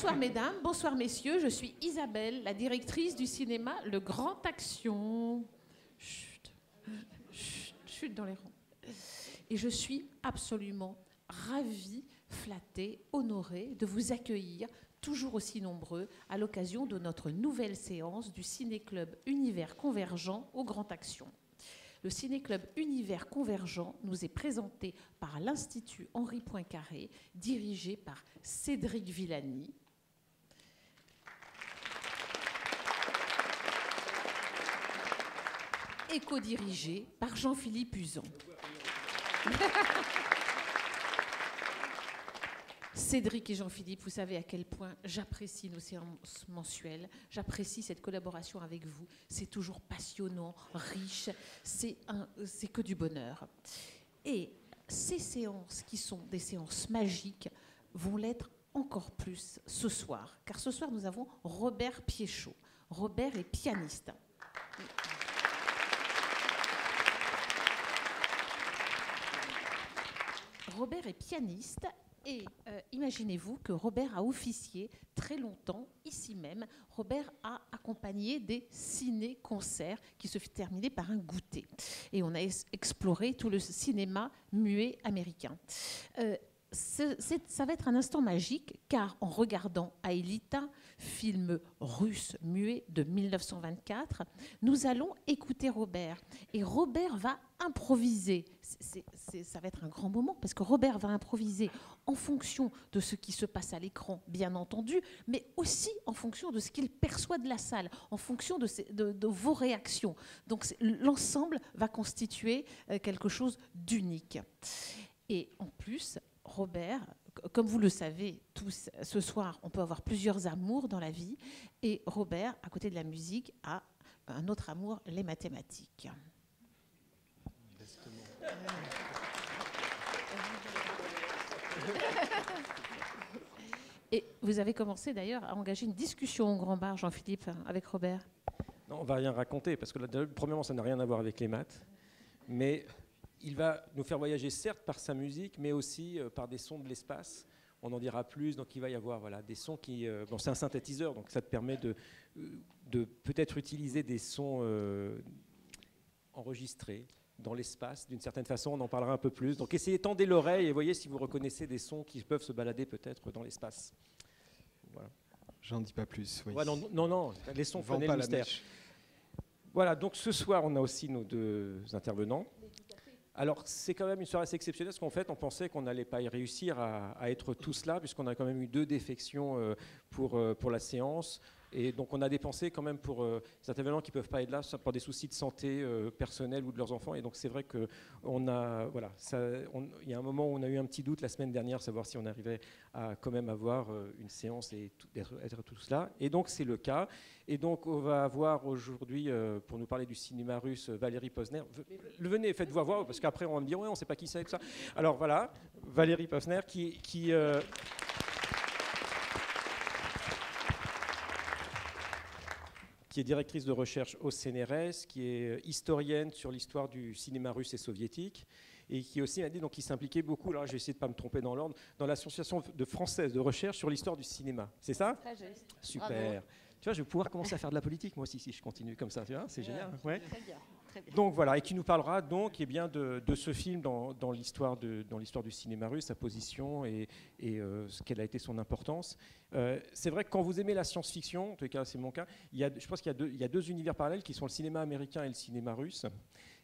Bonsoir mesdames, bonsoir messieurs, je suis Isabelle, la directrice du cinéma Le Grand Action. Chut, chut dans les rangs. Et je suis absolument ravie, flattée, honorée de vous accueillir, toujours aussi nombreux, à l'occasion de notre nouvelle séance du Ciné-Club Univers Convergent au Grand Action. Le Ciné-Club Univers Convergent nous est présenté par l'Institut Henri Poincaré, dirigé par Cédric Villani. Et co-dirigé par Jean-Philippe Uzan. Cédric et Jean-Philippe, vous savez à quel point j'apprécie nos séances mensuelles, j'apprécie cette collaboration avec vous, c'est toujours passionnant, riche, c'est que du bonheur. Et ces séances qui sont des séances magiques vont l'être encore plus ce soir, car ce soir nous avons Robert Piéchaud. Robert est pianiste. Robert est pianiste. Et imaginez-vous que Robert a officié très longtemps, ici même. Robert a accompagné des ciné-concerts qui se terminaient par un goûter. Et on a exploré tout le cinéma muet américain. Ça va être un instant magique, car en regardant Aelita, film russe muet de 1924, nous allons écouter Robert. Et Robert va improviser. Ça va être un grand moment, parce que Robert va improviser en fonction de ce qui se passe à l'écran, bien entendu, mais aussi en fonction de ce qu'il perçoit de la salle, en fonction de vos réactions. Donc l'ensemble va constituer quelque chose d'unique. Et en plus, Robert, comme vous le savez tous, ce soir, on peut avoir plusieurs amours dans la vie. Et Robert, à côté de la musique, a un autre amour, les mathématiques. Et vous avez commencé d'ailleurs à engager une discussion au Grand Bar, Jean-Philippe, avec Robert. Non, on ne va rien raconter, parce que là, premièrement, ça n'a rien à voir avec les maths. Mais il va nous faire voyager, certes, par sa musique, mais aussi par des sons de l'espace. On en dira plus, donc il va y avoir des sons qui... bon, c'est un synthétiseur, donc ça te permet de peut-être utiliser des sons enregistrés dans l'espace, d'une certaine façon, on en parlera un peu plus. Donc essayez, tendez l'oreille et voyez si vous reconnaissez des sons qui peuvent se balader peut-être dans l'espace. Voilà. J'en dis pas plus. Oui. Ouais, non, les sons font le mystère. Voilà, donc ce soir, on a aussi nos deux intervenants. Alors, c'est quand même une soirée assez exceptionnelle, parce qu'en fait, on pensait qu'on n'allait pas y réussir à être tous là, puisqu'on a quand même eu 2 défections pour la séance. Et donc, on a dépensé quand même pour les intervenants qui ne peuvent pas être là, pour des soucis de santé personnelle ou de leurs enfants. Et donc, c'est vrai qu'il y a un moment où on a eu un petit doute la semaine dernière, savoir si on arrivait à quand même avoir une séance et être tous là. Et donc, c'est le cas. Et donc, on va avoir aujourd'hui, pour nous parler du cinéma russe, Valérie Posner. Venez, faites-vous voir, parce qu'après, on va me dire, ouais, on ne sait pas qui c'est que ça. Alors, voilà, Valérie Posner qui est directrice de recherche au CNRS, qui est historienne sur l'histoire du cinéma russe et soviétique, et qui aussi m'a dit qui s'impliquait beaucoup, alors je vais essayer de ne pas me tromper dans l'ordre, dans l'association française de recherche sur l'histoire du cinéma. C'est ça ? Très juste. Super. Bravo. Tu vois, je vais pouvoir commencer à faire de la politique, moi aussi, si je continue comme ça. Tu vois, c'est génial. Ouais. Très bien. Très bien. Donc voilà, et qui nous parlera donc de ce film dans l'histoire du cinéma russe, sa position et quelle a été son importance. C'est vrai que quand vous aimez la science-fiction, en tout cas c'est mon cas, je pense qu'il y a 2 univers parallèles qui sont le cinéma américain et le cinéma russe.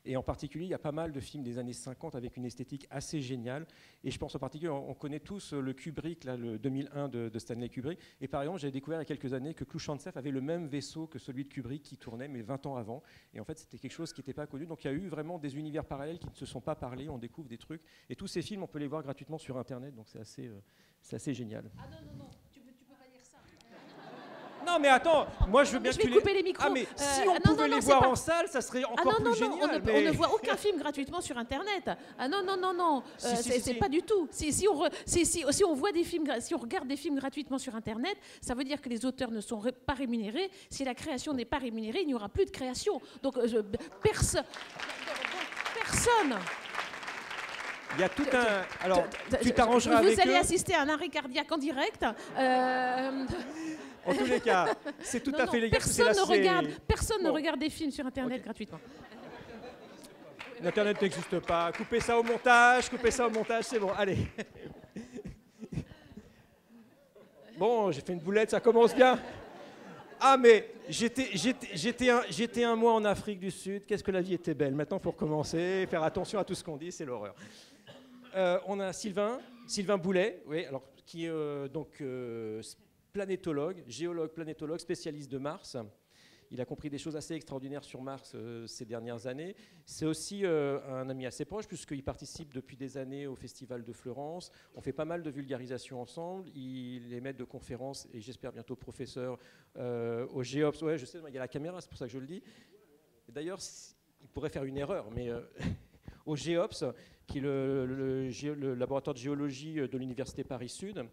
Et en particulier, il y a pas mal de films des années 50 avec une esthétique assez géniale. Et je pense en particulier, on connaît tous le Kubrick, là, le 2001 de Stanley Kubrick. Et par exemple, j'avais découvert il y a quelques années que Khrouchtchev avait le même vaisseau que celui de Kubrick qui tournait, mais 20 ans avant. Et en fait, c'était quelque chose qui n'était pas connu. Donc il y a eu vraiment des univers parallèles qui ne se sont pas parlés. On découvre des trucs. Et tous ces films, on peut les voir gratuitement sur Internet. Donc c'est assez génial. Ah non, tu peux pas dire ça. Non mais attends, moi je veux bien je que vais tu couper les micros. Ah mais si on pouvait les voir en salle, ça serait encore plus génial. On ne voit aucun film gratuitement sur Internet. Ah non. C'est pas du tout. Si on voit des films, si on regarde des films gratuitement sur Internet, ça veut dire que les auteurs ne sont pas rémunérés. Si la création n'est pas rémunérée, il n'y aura plus de création. Donc personne. Il y a tout un... Alors, tu t'arrangeras avec eux. Vous allez assister à un arrêt cardiaque en direct. tous les cas, c'est tout à fait légal. Personne ne regarde des films sur Internet gratuitement. L'Internet n'existe pas. Coupez ça au montage, c'est bon, allez. Bon, j'ai fait une boulette, ça commence bien. Ah, mais j'étais un mois en Afrique du Sud, qu'est-ce que la vie était belle. Maintenant, il faut recommencer, faire attention à tout ce qu'on dit, c'est l'horreur. On a Sylvain Boulet, oui, alors, qui est planétologue, géologue planétologue, spécialiste de Mars. Il a compris des choses assez extraordinaires sur Mars ces dernières années. C'est aussi un ami assez proche, puisqu'il participe depuis des années au Festival de Florence. On fait pas mal de vulgarisation ensemble. Il est maître de conférences et j'espère bientôt professeur au GEOPS. Ouais, je sais, il y a la caméra, c'est pour ça que je le dis. D'ailleurs, il pourrait faire une erreur, mais au GEOPS, qui est le laboratoire de géologie de l'Université Paris-Sud.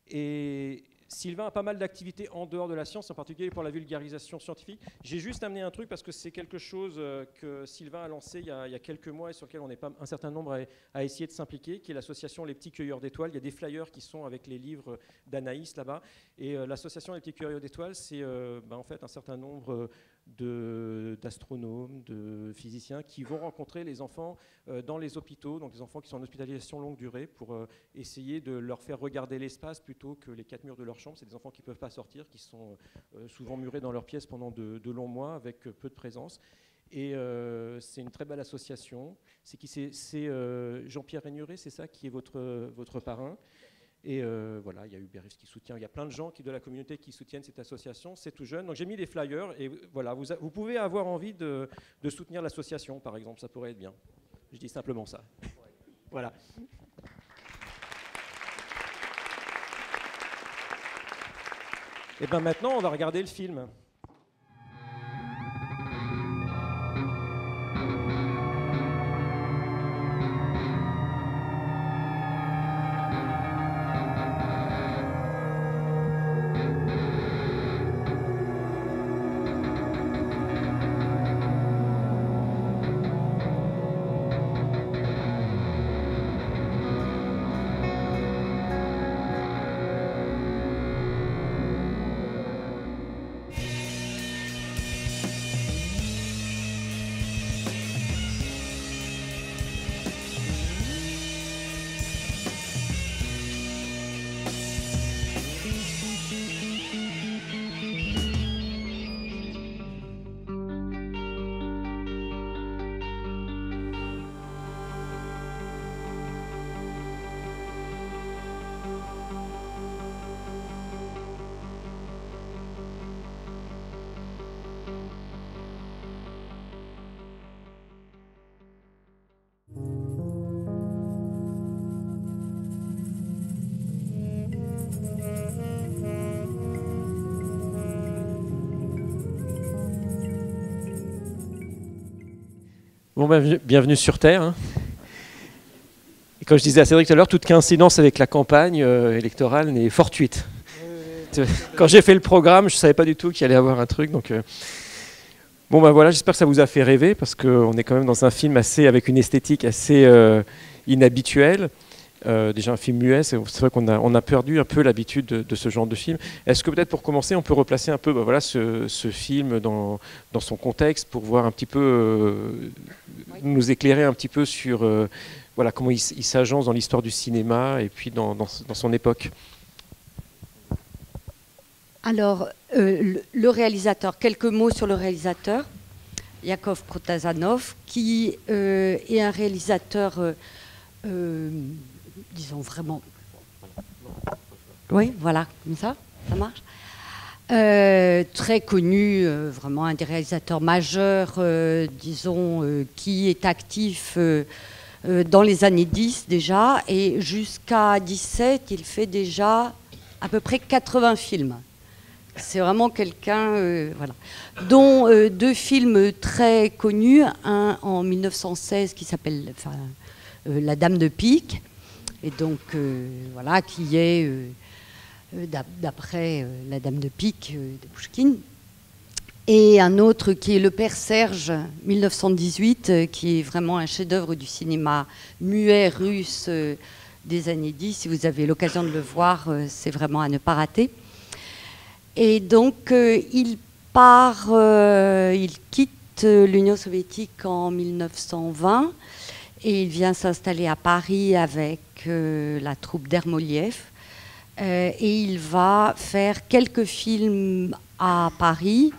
Et Sylvain a pas mal d'activités en dehors de la science, en particulier pour la vulgarisation scientifique. J'ai juste amené un truc parce que c'est quelque chose que Sylvain a lancé il y a quelques mois et sur lequel on est pas un certain nombre à essayer de s'impliquer, qui est l'association Les Petits Cueilleurs d'Étoiles. Il y a des flyers qui sont avec les livres d'Anaïs là-bas. Et l'association Les Petits Cueilleurs d'Étoiles, c'est en fait un certain nombre d'astronomes, de physiciens qui vont rencontrer les enfants dans les hôpitaux, donc les enfants qui sont en hospitalisation longue durée, pour essayer de leur faire regarder l'espace plutôt que les quatre murs de leur chambre. C'est des enfants qui ne peuvent pas sortir, qui sont souvent murés dans leur pièce pendant de longs mois avec peu de présence. Et c'est une très belle association. C'est Jean-Pierre Régneré, c'est ça, qui est votre parrain. Et voilà, il y a Hubert Reeves qui soutient. Il y a plein de gens de la communauté qui soutiennent cette association. C'est tout jeune. Donc j'ai mis des flyers. Et voilà, vous pouvez avoir envie de soutenir l'association, par exemple. Ça pourrait être bien. Je dis simplement ça. Voilà. Et bien maintenant, on va regarder le film. Bon, bienvenue sur Terre. Hein. Et comme je disais à Cédric tout à l'heure, toute coïncidence avec la campagne électorale n'est fortuite. Quand j'ai fait le programme, je ne savais pas du tout qu'il allait y avoir un truc. Donc, bon, ben voilà, j'espère que ça vous a fait rêver, parce qu'on est quand même dans un film avec une esthétique assez inhabituelle. Déjà un film muet, c'est vrai qu'on a perdu un peu l'habitude de ce genre de film. Est-ce que peut-être pour commencer, on peut replacer un peu voilà, ce film dans son contexte pour voir un petit peu, nous éclairer un petit peu sur voilà, comment il s'agence dans l'histoire du cinéma et puis dans son époque. Alors, le réalisateur, quelques mots sur le réalisateur, Yakov Protazanov, qui est un réalisateur... disons vraiment... Oui, voilà, comme ça marche. Très connu, vraiment un des réalisateurs majeurs, disons, qui est actif dans les années 10 déjà, et jusqu'à 17, il fait déjà à peu près 80 films. C'est vraiment quelqu'un, voilà, dont deux films très connus, un en 1916 qui s'appelle La Dame de Pique, et donc voilà, qui est d'après La Dame de Pique de Pouchkine, et un autre qui est Le Père Serge 1918, qui est vraiment un chef-d'œuvre du cinéma muet russe des années 10. Si vous avez l'occasion de le voir, c'est vraiment à ne pas rater. Et donc, il part, il quitte l'Union soviétique en 1920 et il vient s'installer à Paris avec la troupe d'Ermoliev. Et il va faire quelques films à Paris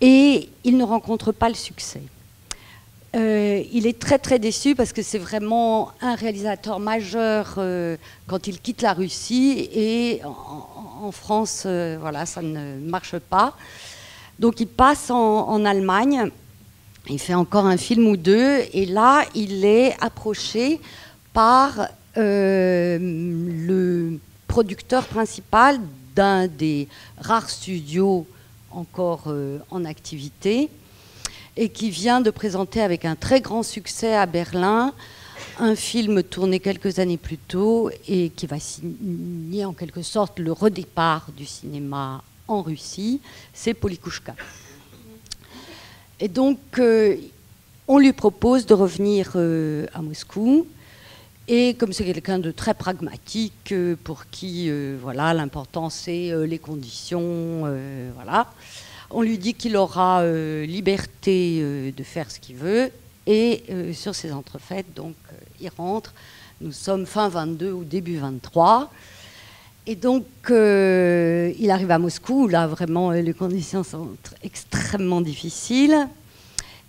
et il ne rencontre pas le succès. Il est très très déçu parce que c'est vraiment un réalisateur majeur quand il quitte la Russie et en France, voilà, ça ne marche pas. Donc il passe en Allemagne, il fait encore un film ou deux et là il est approché par le producteur principal d'un des rares studios encore en activité et qui vient de présenter avec un très grand succès à Berlin un film tourné quelques années plus tôt et qui va signer en quelque sorte le redépart du cinéma en Russie, c'est Polikushka. Et donc on lui propose de revenir à Moscou. Et comme c'est quelqu'un de très pragmatique, pour qui voilà, l'important c'est les conditions, voilà, on lui dit qu'il aura liberté de faire ce qu'il veut. Et sur ces entrefaites, donc il rentre. Nous sommes fin 22 ou début 23. Et donc il arrive à Moscou, où là vraiment les conditions sont extrêmement difficiles.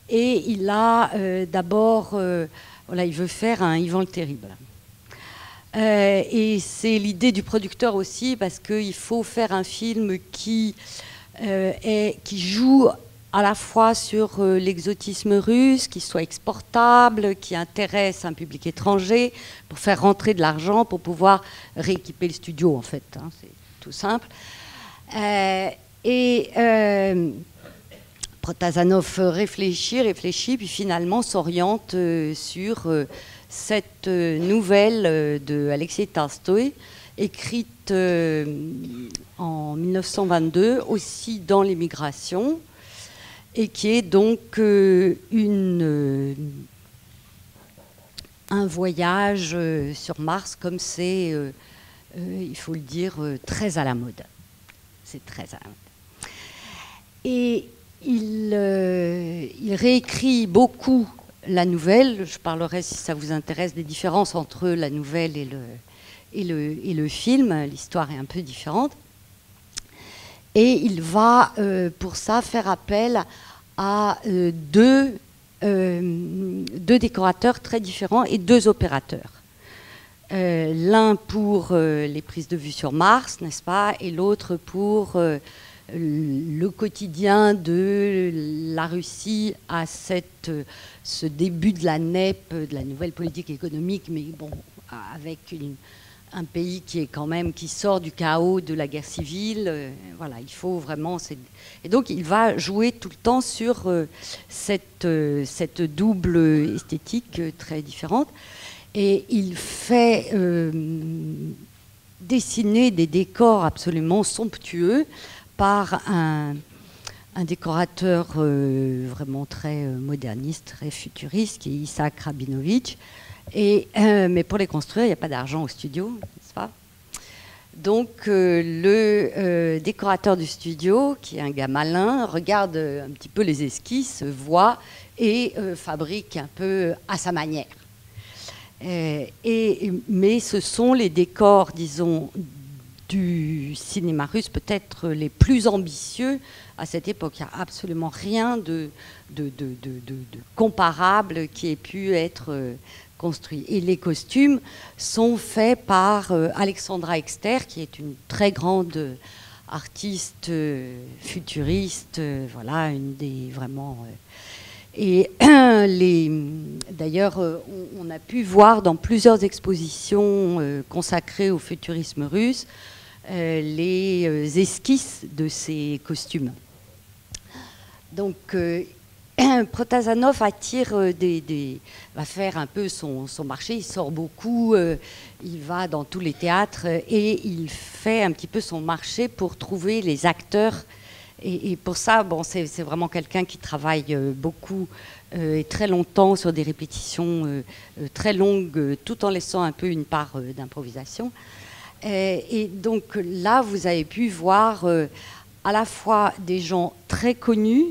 Et il a d'abord... voilà, il veut faire un Ivan le Terrible. Et c'est l'idée du producteur aussi, parce qu'il faut faire un film qui joue à la fois sur l'exotisme russe, qui soit exportable, qui intéresse un public étranger, pour faire rentrer de l'argent, pour pouvoir rééquiper le studio, en fait. Hein, c'est tout simple. Protazanov réfléchit, puis finalement s'oriente sur cette nouvelle de Alexei Tolstoï, écrite en 1922, aussi dans l'émigration, et qui est donc un voyage sur Mars, comme c'est, il faut le dire, très à la mode. C'est très à la mode. Et il réécrit beaucoup la nouvelle. Je parlerai, si ça vous intéresse, des différences entre la nouvelle et le film. L'histoire est un peu différente. Et il va, pour ça, faire appel à deux décorateurs très différents et deux opérateurs. L'un pour les prises de vue sur Mars, n'est-ce pas, et l'autre pour... le quotidien de la Russie à ce début de la NEP, de la nouvelle politique économique, mais bon, avec un pays qui est quand même, qui sort du chaos de la guerre civile. Voilà, il faut vraiment... Et donc, il va jouer tout le temps sur cette double esthétique très différente. Et il fait dessiner des décors absolument somptueux par un décorateur vraiment très moderniste, très futuriste, qui est Isaac Rabinovitch. Mais pour les construire, il n'y a pas d'argent au studio, n'est-ce pas? Donc le décorateur du studio, qui est un gars malin, regarde un petit peu les esquisses, voit et fabrique un peu à sa manière. Mais ce sont les décors, disons, du cinéma russe peut-être les plus ambitieux à cette époque. Il n'y a absolument rien de comparable qui ait pu être construit. Et les costumes sont faits par Alexandra Exter, qui est une très grande artiste futuriste, voilà, une des vraiment... D'ailleurs, on a pu voir dans plusieurs expositions consacrées au futurisme russe les esquisses de ces costumes. Donc, Protazanov attire va faire un peu son marché, il sort beaucoup, il va dans tous les théâtres et il fait un petit peu son marché pour trouver les acteurs. Et pour ça, bon, c'est vraiment quelqu'un qui travaille beaucoup et très longtemps sur des répétitions très longues, tout en laissant un peu une part d'improvisation. Et donc là, vous avez pu voir à la fois des gens très connus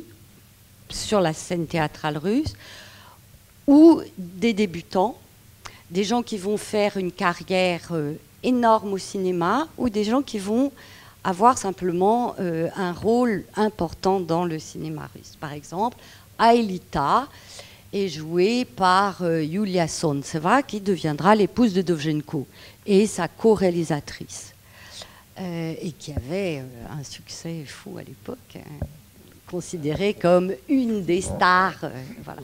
sur la scène théâtrale russe ou des débutants, des gens qui vont faire une carrière énorme au cinéma ou des gens qui vont avoir simplement un rôle important dans le cinéma russe. Par exemple, Aelita est jouée par Yulia Sontseva, qui deviendra l'épouse de Dovzhenko et sa co-réalisatrice, et qui avait un succès fou à l'époque, considérée comme une des stars. Voilà.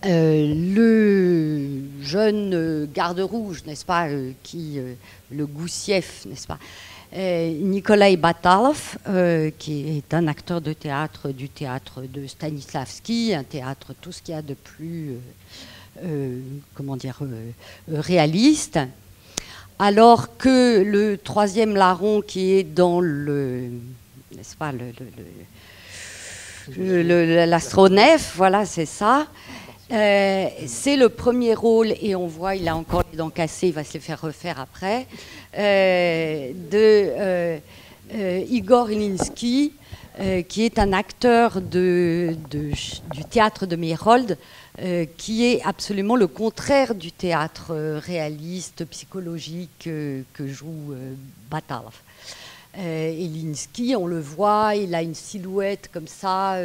Le jeune garde rouge, n'est-ce pas, le Goussiev, n'est-ce pas, Nikolai Batalov, qui est un acteur de théâtre du théâtre de Stanislavski, un théâtre, tout ce qu'il y a de plus, réaliste, alors que le troisième larron qui est dans le, n'est-ce pas, l'astronef, voilà, c'est ça. C'est le premier rôle, et on voit, il a encore les dents cassées, il va se les faire refaire après, de Igor Ilinsky, qui est un acteur du théâtre de Meyerhold, qui est absolument le contraire du théâtre réaliste, psychologique que joue Batalov. Ilinsky, on le voit, il a une silhouette comme ça,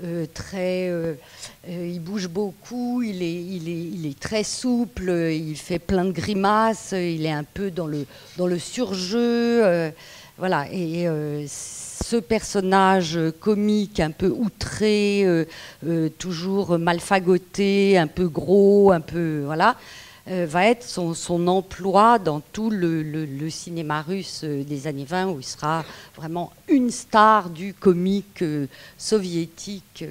il bouge beaucoup, il est très souple, il fait plein de grimaces, il est un peu dans le surjeu, voilà. Et ce personnage comique, un peu outré, toujours mal fagoté, un peu gros, un peu voilà. Va être son emploi dans tout le cinéma russe des années 20, où il sera vraiment une star du comique soviétique.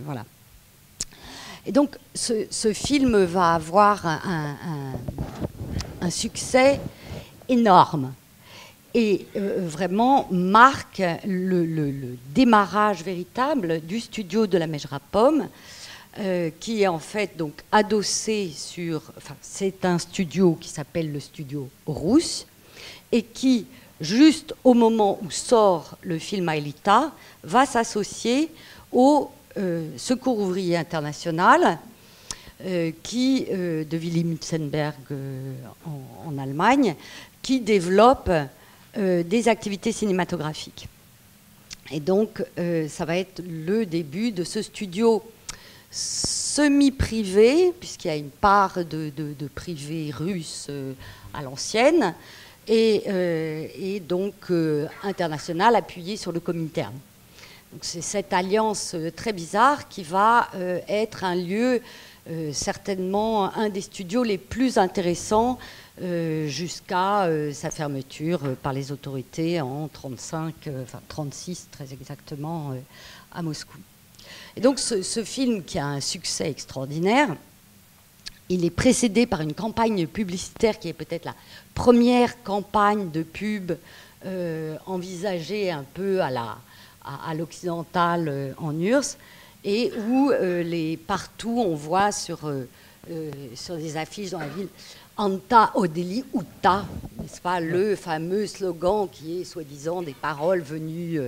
Voilà. Et donc, ce film va avoir un succès énorme et vraiment marque le démarrage véritable du studio de la Mejra Pomme, qui est en fait donc adossé sur... Enfin, c'est un studio qui s'appelle le studio Rousse et qui, juste au moment où sort le film Aelita, va s'associer au Secours ouvrier international de Willy Mutzenberg en Allemagne, qui développe des activités cinématographiques. Et donc, ça va être le début de ce studio semi-privé, puisqu'il y a une part de privé russe à l'ancienne, et donc international appuyé sur le Comintern. Donc c'est cette alliance très bizarre qui va être un lieu, certainement un des studios les plus intéressants jusqu'à sa fermeture par les autorités en 36 très exactement, à Moscou. Et donc ce film, qui a un succès extraordinaire, il est précédé par une campagne publicitaire qui est peut-être la première campagne de pub envisagée un peu à l'occidental en URSS, et où partout on voit sur des affiches dans la ville Anta Odeli Uta, n'est-ce pas, le fameux slogan qui est soi-disant des paroles venues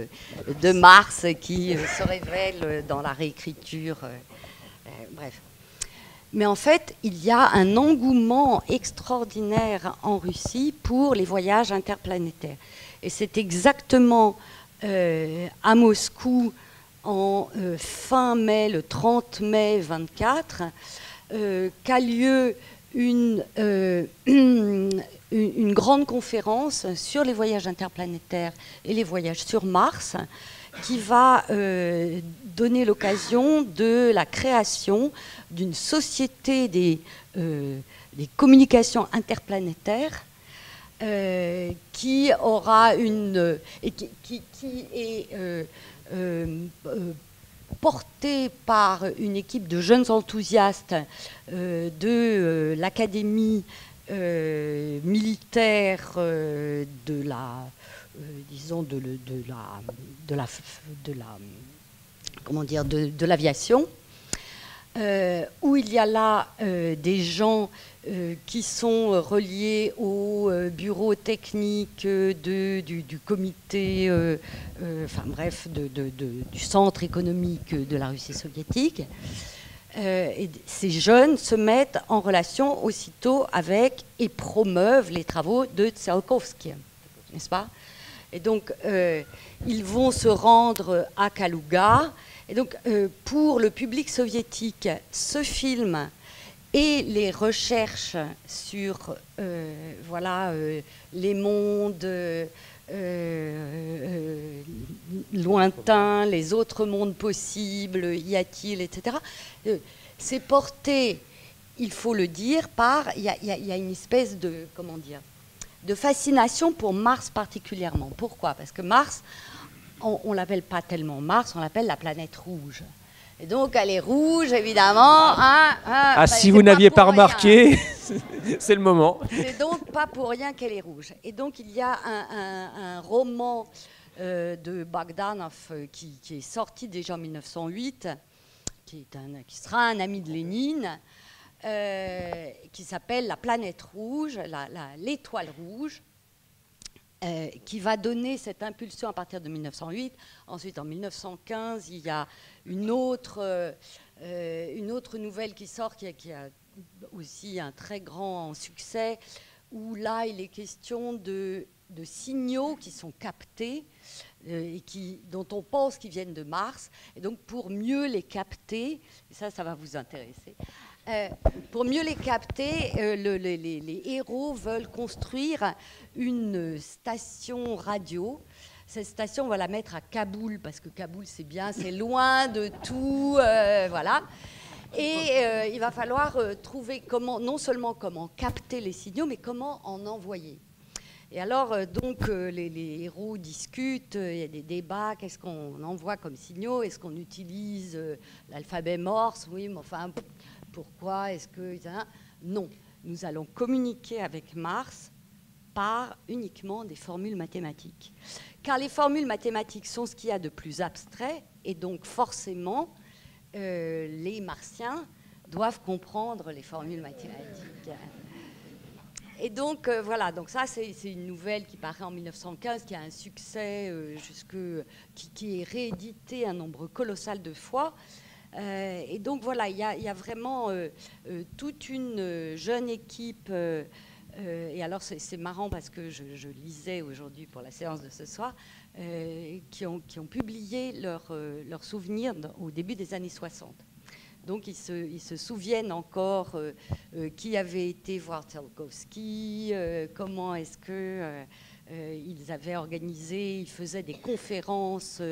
de Mars qui se révèlent dans la réécriture. Bref. Mais en fait, il y a un engouement extraordinaire en Russie pour les voyages interplanétaires. Et c'est exactement à Moscou, en fin mai, le 30 mai 24, qu'a lieu une grande conférence sur les voyages interplanétaires et les voyages sur Mars, qui va donner l'occasion de la création d'une société des communications interplanétaires qui aura qui est porté par une équipe de jeunes enthousiastes de l'académie militaire de l'aviation, où il y a là des gens qui sont reliés au bureau technique du comité, enfin bref, du centre économique de la Russie soviétique. Et ces jeunes se mettent en relation aussitôt avec et promeuvent les travaux de Tsiolkovsky, n'est-ce pas? Et donc, ils vont se rendre à Kalouga. Et donc, pour le public soviétique, ce film et les recherches sur voilà, les mondes lointains, les autres mondes possibles, y a-t-il, etc., c'est porté, il faut le dire, par... Il y a une espèce de... Comment dire, de fascination pour Mars particulièrement. Pourquoi? Parce que Mars, on ne l'appelle pas tellement Mars, on l'appelle la planète rouge. Et donc, elle est rouge, évidemment. Si vous n'aviez pas remarqué, c'est le moment. C'est donc pas pour rien qu'elle est rouge. Et donc, il y a un roman de Bogdanov qui est sorti déjà en 1908, qui sera un ami de Lénine, qui s'appelle La planète rouge, l'étoile rouge, qui va donner cette impulsion à partir de 1908. Ensuite, en 1915, il y a une autre nouvelle qui sort, qui a aussi un très grand succès, où là, il est question de signaux qui sont captés et dont on pense qu'ils viennent de Mars. Et donc, pour mieux les capter, et ça va vous intéresser, pour mieux les capter, les héros veulent construire une station radio. Cette station, on va la mettre à Kaboul, parce que Kaboul, c'est bien, c'est loin de tout, voilà. Et il va falloir trouver non seulement comment capter les signaux, mais comment en envoyer. Et alors, donc, les héros discutent, il y a des débats, qu'est-ce qu'on envoie comme signaux? Est-ce qu'on utilise l'alphabet morse? Oui, mais enfin, pourquoi? Est-ce que... Non, nous allons communiquer avec Mars par uniquement des formules mathématiques. Car les formules mathématiques sont ce qu'il y a de plus abstrait, et donc forcément, les Martiens doivent comprendre les formules mathématiques. Et donc, voilà, donc ça, c'est une nouvelle qui paraît en 1915, qui a un succès qui est réédité un nombre colossal de fois. Et donc, voilà, il y a vraiment toute une jeune équipe. Et alors, c'est marrant parce que je lisais aujourd'hui pour la séance de ce soir, qui ont publié leurs souvenirs au début des années 60. Donc, ils se souviennent encore qui avait été voir Tsiolkovsky, comment est-ce qu'ils avaient organisé, ils faisaient des conférences,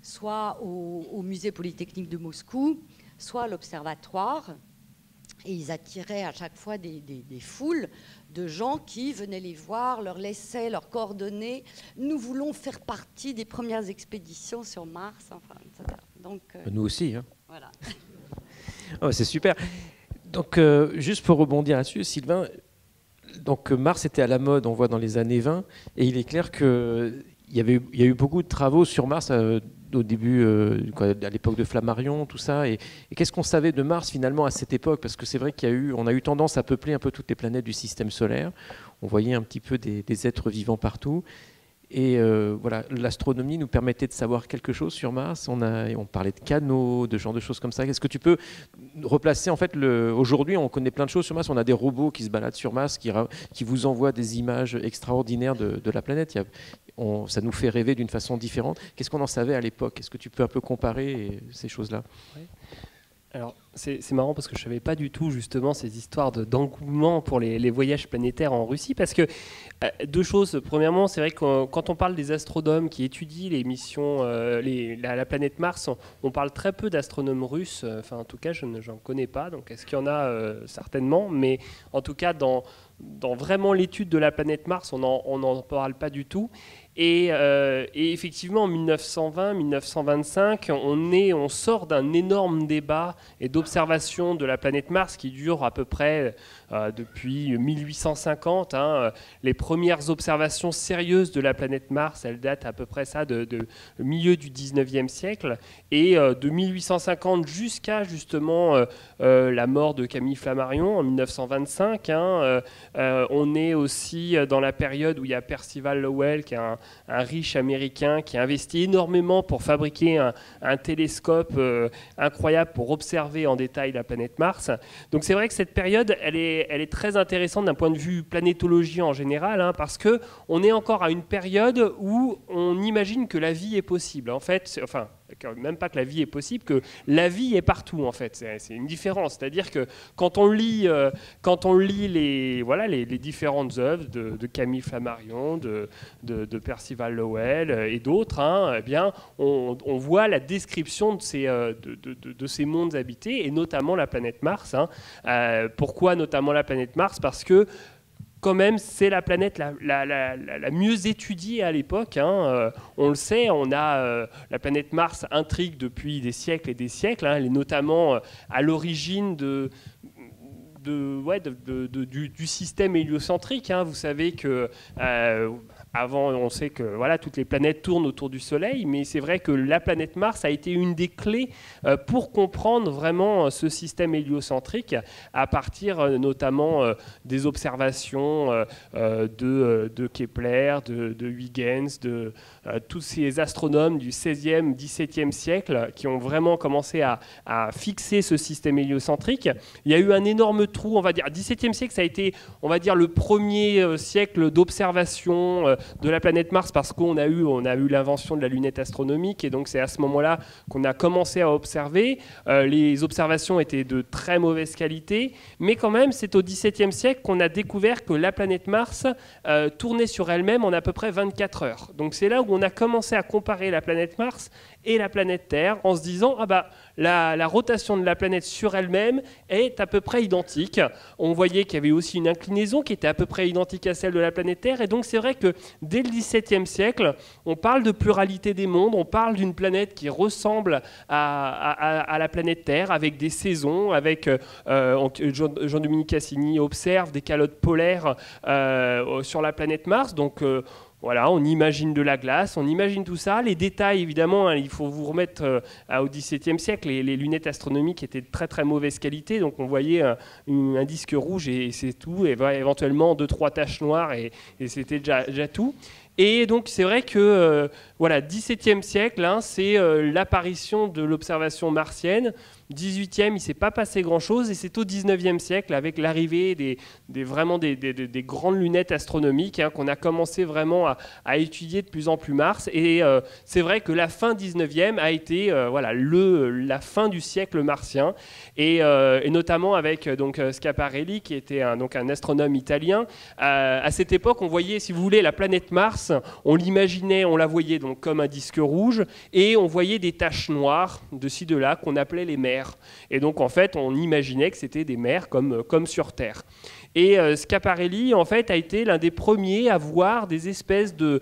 soit au Musée Polytechnique de Moscou, soit à l'Observatoire. Et ils attiraient à chaque fois des foules de gens qui venaient les voir, leur laissaient leurs coordonnées. Nous voulons faire partie des premières expéditions sur Mars, enfin, etc. Donc, nous aussi. Hein. Voilà. Oh, c'est super. Donc, juste pour rebondir là-dessus, Sylvain, donc Mars était à la mode, on voit dans les années 20, et il est clair qu'il y a eu beaucoup de travaux sur Mars au début, à l'époque de Flammarion, tout ça. Et qu'est-ce qu'on savait de Mars finalement à cette époque? Parce que c'est vrai qu'on a eu tendance à peupler un peu toutes les planètes du système solaire. On voyait un petit peu des êtres vivants partout. Et voilà, l'astronomie nous permettait de savoir quelque chose sur Mars. On parlait de canaux, de genre de choses comme ça. Est-ce que tu peux replacer, en fait, aujourd'hui, on connaît plein de choses sur Mars. On a des robots qui se baladent sur Mars, qui vous envoient des images extraordinaires de la planète. Ça nous fait rêver d'une façon différente. Qu'est-ce qu'on en savait à l'époque? Est-ce que tu peux un peu comparer ces choses-là? Ouais. Alors, c'est marrant parce que je ne savais pas du tout justement ces histoires d'engouement pour les voyages planétaires en Russie, parce que deux choses. Premièrement, c'est vrai que quand on parle des astronomes qui étudient les missions, la planète Mars, on parle très peu d'astronomes russes. Enfin, en tout cas, j'en connais pas. Donc, est-ce qu'il y en a? Certainement. Mais en tout cas, dans vraiment l'étude de la planète Mars, on n'en parle pas du tout. Et effectivement, en 1920-1925, on sort d'un énorme débat et d'observation de la planète Mars qui dure à peu près depuis 1850. Les premières observations sérieuses de la planète Mars, elles datent à peu près ça de milieu du 19e siècle. Et de 1850 jusqu'à justement la mort de Camille Flammarion en 1925, on est aussi dans la période où il y a Percival Lowell, qui est un riche américain qui investit énormément pour fabriquer un télescope incroyable pour observer en détail la planète Mars. Donc c'est vrai que cette période, elle est très intéressante d'un point de vue planétologie en général, parce qu'on est encore à une période où on imagine que la vie est possible. En fait, enfin, même pas que la vie est possible, que la vie est partout en fait. C'est une différence. C'est-à-dire que quand on lit les différentes œuvres de Camille Flammarion, de Percival Lowell et d'autres, eh bien, on voit la description de ces mondes habités et notamment la planète Mars. Pourquoi notamment la planète Mars? Parce que quand même, c'est la planète la mieux étudiée à l'époque. On le sait, la planète Mars intrigue depuis des siècles et des siècles. Elle est notamment à l'origine du système héliocentrique. Vous savez que avant, on sait que toutes les planètes tournent autour du Soleil, mais c'est vrai que la planète Mars a été une des clés pour comprendre vraiment ce système héliocentrique à partir notamment des observations de Kepler, de Huygens, de tous ces astronomes du XVIe, XVIIe siècle qui ont vraiment commencé à fixer ce système héliocentrique. Il y a eu un énorme trou, on va dire, XVIIe siècle, ça a été, on va dire, le premier siècle d'observation de la planète Mars parce qu'on a eu l'invention de la lunette astronomique et donc c'est à ce moment-là qu'on a commencé à observer. Les observations étaient de très mauvaise qualité, mais quand même, c'est au XVIIe siècle qu'on a découvert que la planète Mars tournait sur elle-même en à peu près 24 heures. Donc c'est là où on a commencé à comparer la planète Mars et la planète Terre en se disant la rotation de la planète sur elle-même est à peu près identique. On voyait qu'il y avait aussi une inclinaison qui était à peu près identique à celle de la planète Terre. Et donc c'est vrai que dès le XVIIe siècle, on parle de pluralité des mondes, on parle d'une planète qui ressemble à la planète Terre, avec des saisons, avec Jean-Dominique Cassini observe des calottes polaires sur la planète Mars. Donc voilà, on imagine de la glace, on imagine tout ça. Les détails, évidemment, il faut vous remettre au XVIIe siècle. Les lunettes astronomiques étaient de très très mauvaise qualité, donc on voyait un disque rouge et c'est tout, et éventuellement 2-3 taches noires et c'était déjà tout. Et donc c'est vrai que XVIIe siècle, c'est l'apparition de l'observation martienne. 18e, il ne s'est pas passé grand-chose et c'est au 19e siècle, avec l'arrivée des grandes lunettes astronomiques, qu'on a commencé vraiment à étudier de plus en plus Mars. Et c'est vrai que la fin 19e a été la fin du siècle martien, et notamment avec Schiaparelli, qui était un astronome italien. À cette époque, on voyait, si vous voulez, la planète Mars, on l'imaginait, on la voyait donc comme un disque rouge, et on voyait des taches noires de ci, de là, qu'on appelait les mers. Et donc en fait on imaginait que c'était des mers comme sur Terre. Et Schiaparelli en fait a été l'un des premiers à voir des espèces de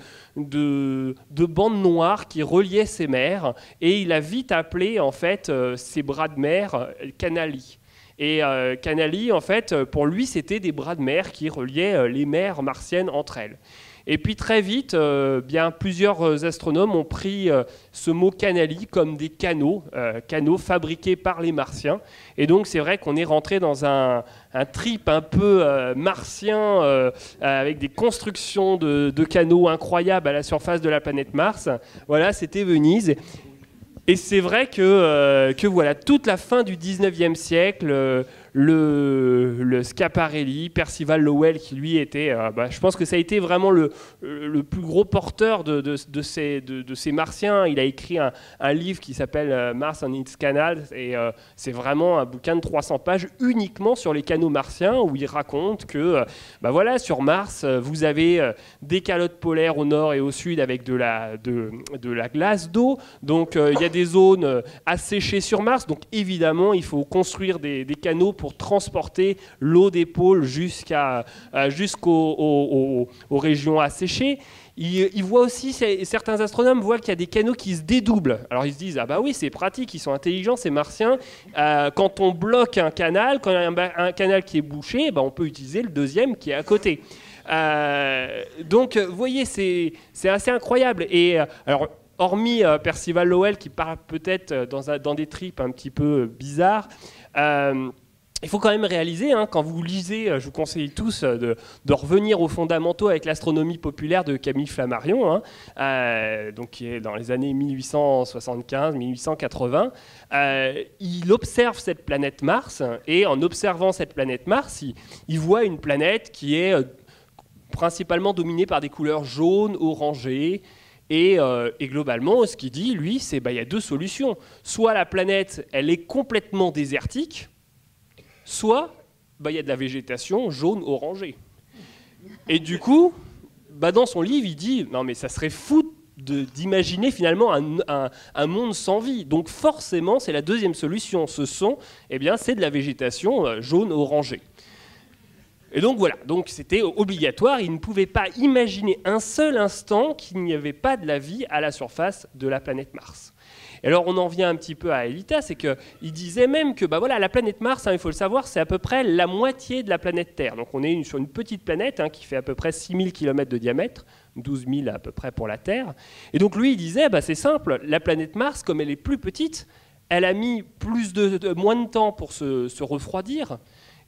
bandes noires qui reliaient ces mers, et il a vite appelé en fait ces bras de mer canali. Et canali, en fait, pour lui, c'était des bras de mer qui reliaient les mers martiennes entre elles. Et puis très vite, plusieurs astronomes ont pris ce mot canali comme des canaux fabriqués par les Martiens. Et donc c'est vrai qu'on est rentré dans un trip un peu martien avec des constructions de canaux incroyables à la surface de la planète Mars. Voilà, c'était Venise. Et c'est vrai que toute la fin du 19e siècle, le Schiaparelli, Percival Lowell, qui lui était, je pense que ça a été vraiment le plus gros porteur de ces martiens. Il a écrit un livre qui s'appelle Mars and its Canals, et c'est vraiment un bouquin de 300 pages uniquement sur les canaux martiens, où il raconte que sur Mars, vous avez des calottes polaires au nord et au sud avec de la glace d'eau. Donc il y a des zones asséchées sur Mars, donc évidemment il faut construire des canaux pour transporter l'eau des pôles jusqu'aux régions asséchées. Ils voient aussi, certains astronomes voient qu'il y a des canaux qui se dédoublent. Alors ils se disent, ah bah oui, c'est pratique, ils sont intelligents, ces martiens. Quand on bloque un canal, quand il y a un canal qui est bouché, bah on peut utiliser le deuxième qui est à côté. Donc vous voyez, c'est assez incroyable. Et alors, hormis Percival Lowell qui parle peut-être dans des tripes un petit peu bizarres, il faut quand même réaliser, hein, quand vous lisez, je vous conseille tous de revenir aux fondamentaux avec l'astronomie populaire de Camille Flammarion, hein, donc qui est dans les années 1875-1880. Il observe cette planète Mars, et en observant cette planète Mars, il voit une planète qui est principalement dominée par des couleurs jaunes, orangées. Et globalement, ce qu'il dit, lui, c'est qu'il y a deux solutions. Soit la planète, elle est complètement désertique, soit il y a de la végétation jaune-orangée. Et du coup, dans son livre, il dit « Non, mais ça serait fou d'imaginer finalement un monde sans vie. » Donc forcément, c'est la deuxième solution. C'est de la végétation jaune-orangée. Et donc voilà, donc c'était obligatoire. Il ne pouvait pas imaginer un seul instant qu'il n'y avait pas de la vie à la surface de la planète Mars. Et alors on en vient un petit peu à Elita, c'est qu'il disait même que la planète Mars, hein, il faut le savoir, c'est à peu près la moitié de la planète Terre. Donc on est sur une petite planète, hein, qui fait à peu près 6000 km de diamètre, 12 000 à peu près pour la Terre. Et donc lui il disait, c'est simple, la planète Mars, comme elle est plus petite, elle a mis moins de temps pour se refroidir.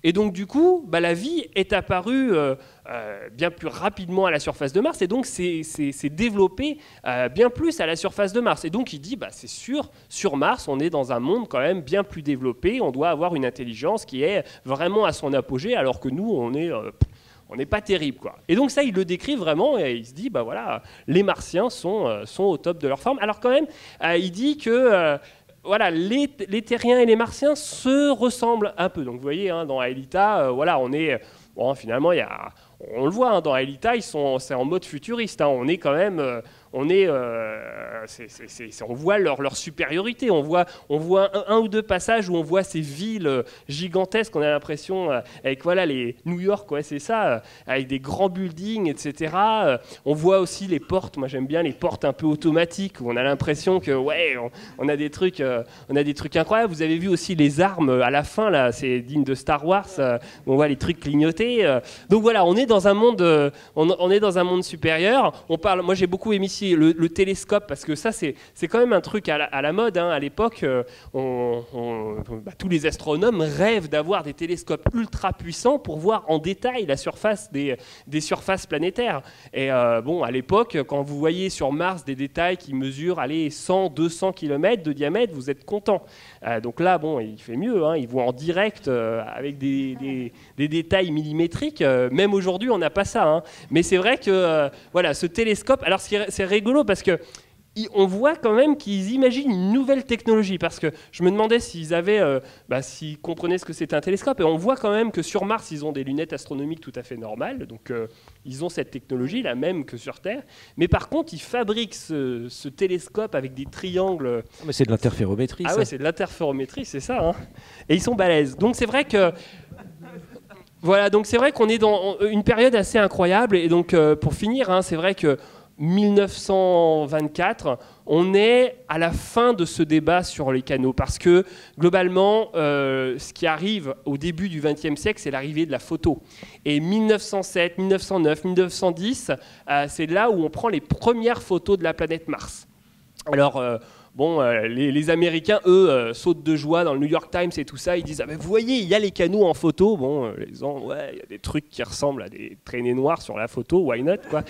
Et donc du coup, la vie est apparue bien plus rapidement à la surface de Mars, et donc c'est développé bien plus à la surface de Mars. Et donc il dit, c'est sûr, sur Mars, on est dans un monde quand même bien plus développé, on doit avoir une intelligence qui est vraiment à son apogée, alors que nous, on n'est pas terrible, quoi. Et donc ça, il le décrit vraiment, et il se dit, les Martiens sont au top de leur forme. Alors quand même, il dit que... les Terriens et les Martiens se ressemblent un peu. Donc vous voyez, hein, dans Aelita, on est... finalement, on le voit, hein, dans Aelita, c'est en mode futuriste. Hein, on est quand même... on voit leur supériorité. On voit un ou deux passages où on voit ces villes gigantesques. On a l'impression, avec les New York, c'est ça, avec des grands buildings, etc. On voit aussi les portes. Moi, j'aime bien les portes un peu automatiques où on a l'impression que on a des trucs incroyables. Vous avez vu aussi les armes à la fin là, c'est digne de Star Wars. On voit les trucs clignoter. Donc voilà, on est dans un monde, on est dans un monde supérieur. Moi, j'ai beaucoup aimé le télescope, parce que ça c'est quand même un truc à la mode, hein. À l'époque, tous les astronomes rêvent d'avoir des télescopes ultra puissants pour voir en détail la surface des surfaces planétaires. Et à l'époque, quand vous voyez sur Mars des détails qui mesurent 100-200 km de diamètre, vous êtes content. Donc là, il fait mieux, hein. Il voit en direct avec des détails millimétriques. Même aujourd'hui, on n'a pas ça, hein. Mais c'est vrai que ce télescope, alors c'est rigolo parce que on voit quand même qu'ils imaginent une nouvelle technologie, parce que je me demandais s'ils comprenaient ce que c'était un télescope, et on voit quand même que sur Mars ils ont des lunettes astronomiques tout à fait normales, donc ils ont cette technologie la même que sur Terre, mais par contre ils fabriquent ce télescope avec des triangles. Mais c'est de l'interférométrie. Ah ouais, c'est de l'interférométrie, c'est ça, hein. Et ils sont balèzes. Donc c'est vrai que donc c'est vrai qu'on est dans une période assez incroyable, et donc pour finir, hein, c'est vrai que 1924, on est à la fin de ce débat sur les canaux, parce que globalement, ce qui arrive au début du XXe siècle, c'est l'arrivée de la photo. Et 1907, 1909, 1910, c'est là où on prend les premières photos de la planète Mars. Alors, les Américains, eux, sautent de joie dans le New York Times et tout ça. Ils disent, vous voyez, il y a les canaux en photo. Les gens, il y a des trucs qui ressemblent à des traînées noires sur la photo, why not, quoi.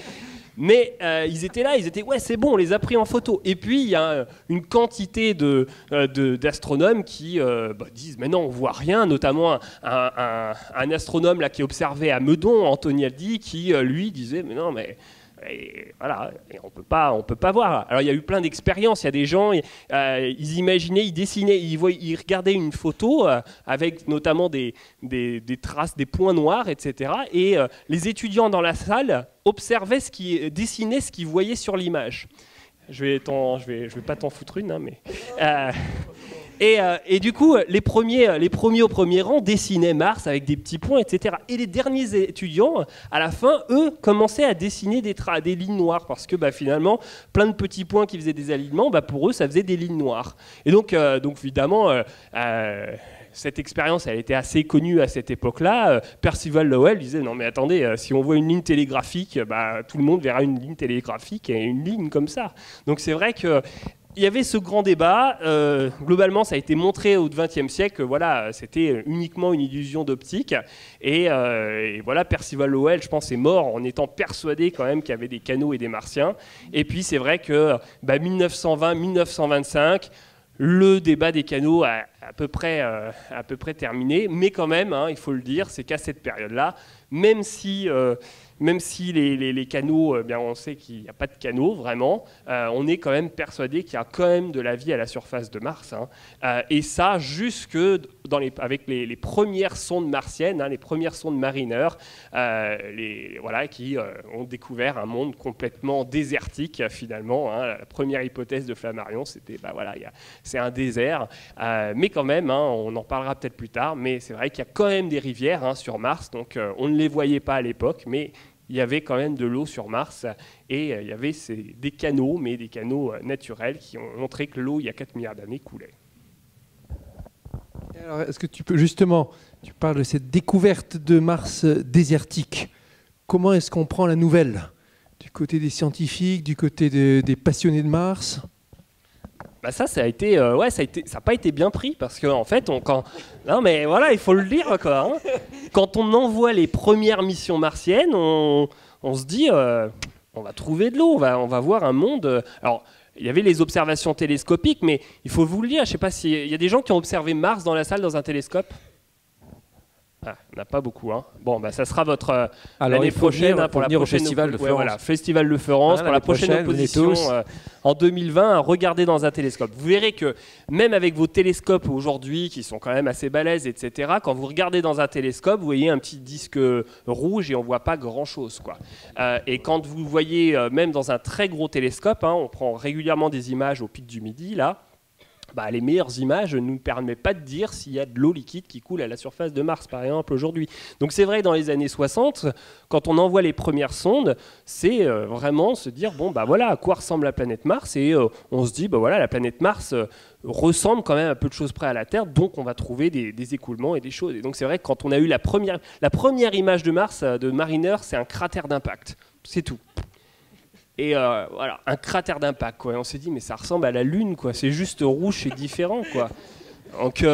Mais ils étaient là, c'est bon, on les a pris en photo. Et puis il y a une quantité d'astronomes qui disent, mais non, on voit rien. Notamment un astronome là qui observait à Meudon, Anthony Aldi, qui lui disait, mais non, mais on peut pas voir. Alors il y a eu plein d'expériences. Il y a des gens, ils imaginaient, ils dessinaient, ils regardaient une photo avec notamment des traces, des points noirs, etc. Et les étudiants dans la salle observaient dessinaient ce qu'ils voyaient sur l'image. Je vais pas t'en foutre une, hein, mais. Et du coup, les premiers au premier rang dessinaient Mars avec des petits points, etc. Et les derniers étudiants, à la fin, eux, commençaient à dessiner des lignes noires parce que finalement, plein de petits points qui faisaient des alignements, pour eux, ça faisait des lignes noires. Et donc évidemment, cette expérience, elle était assez connue à cette époque-là. Percival Lowell disait, non mais attendez, si on voit une ligne télégraphique, tout le monde verra une ligne télégraphique et une ligne comme ça. Donc c'est vrai que il y avait ce grand débat. Globalement, ça a été montré au XXe siècle. Voilà, c'était uniquement une illusion d'optique. Et voilà, Percival Lowell, je pense, est mort en étant persuadé quand même qu'il y avait des canaux et des martiens. Et puis, c'est vrai que 1920-1925, le débat des canaux a à peu près terminé. Mais quand même, il faut le dire, c'est qu'à cette période-là, même si les canaux, on sait qu'il n'y a pas de canaux vraiment, on est quand même persuadé qu'il y a quand même de la vie à la surface de Mars. Et ça, jusque avec les premières sondes martiennes, les premières sondes Mariner, qui ont découvert un monde complètement désertique finalement. La première hypothèse de Flammarion, c'était c'est un désert. Mais quand même, on en parlera peut-être plus tard, mais c'est vrai qu'il y a quand même des rivières sur Mars, donc on ne les voyait pas à l'époque, mais il y avait quand même de l'eau sur Mars et il y avait des canaux, mais des canaux naturels qui ont montré que l'eau, il y a 4 milliards d'années, coulait. Alors, est-ce que tu peux justement, tu parles de cette découverte de Mars désertique. Comment est-ce qu'on prend la nouvelle? Du côté des scientifiques, du côté des passionnés de Mars? Ça a pas été bien pris parce qu'en fait, non mais voilà, il faut le dire quoi. Quand on envoie les premières missions martiennes, on se dit, on va trouver de l'eau, on va voir un monde. Alors, il y avait les observations télescopiques, mais il faut vous le dire, je sais pas s'il y a des gens qui ont observé Mars dans la salle dans un télescope. On n'a pas beaucoup. Bon, ça sera votre l'année prochaine pour la prochaine Festival de Florence. Voilà, Festival de Florence pour la prochaine opposition en 2020. Regardez dans un télescope. Vous verrez que même avec vos télescopes aujourd'hui, qui sont quand même assez balèzes, etc. Quand vous regardez dans un télescope, vous voyez un petit disque rouge et on voit pas grand-chose, quoi. Et quand vous voyez même dans un très gros télescope, on prend régulièrement des images au pic du Midi là. Les meilleures images ne nous permettent pas de dire s'il y a de l'eau liquide qui coule à la surface de Mars, par exemple, aujourd'hui. Donc c'est vrai, dans les années 60, quand on envoie les premières sondes, c'est vraiment se dire, à quoi ressemble la planète Mars? Et on se dit, la planète Mars ressemble quand même à peu de choses près à la Terre, donc on va trouver des écoulements et des choses. Et donc c'est vrai que quand on a eu la première image de Mars, de Mariner, c'est un cratère d'impact. C'est tout. Et un cratère d'impact, quoi. Et on s'est dit, mais ça ressemble à la Lune, quoi. C'est juste rouge, c'est différent, quoi. Donc,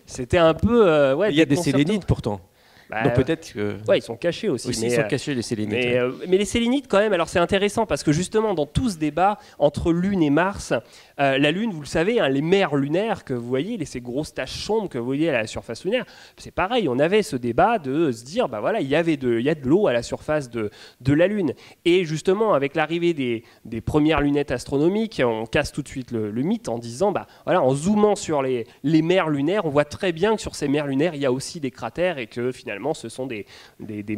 c'était un peu... il y a des sélénites, pourtant. Donc peut-être que... Ouais, ils sont cachés aussi. Ils sont cachés, les sélénites. Mais les sélénites, quand même, alors c'est intéressant, parce que justement, dans tout ce débat entre Lune et Mars, la Lune, vous le savez, les mers lunaires que vous voyez, ces grosses taches sombres que vous voyez à la surface lunaire, c'est pareil, on avait ce débat de se dire, il y a de l'eau à la surface de la Lune. Et justement, avec l'arrivée des premières lunettes astronomiques, on casse tout de suite le mythe en disant, en zoomant sur les mers lunaires, on voit très bien que sur ces mers lunaires, il y a aussi des cratères et que finalement, ce sont des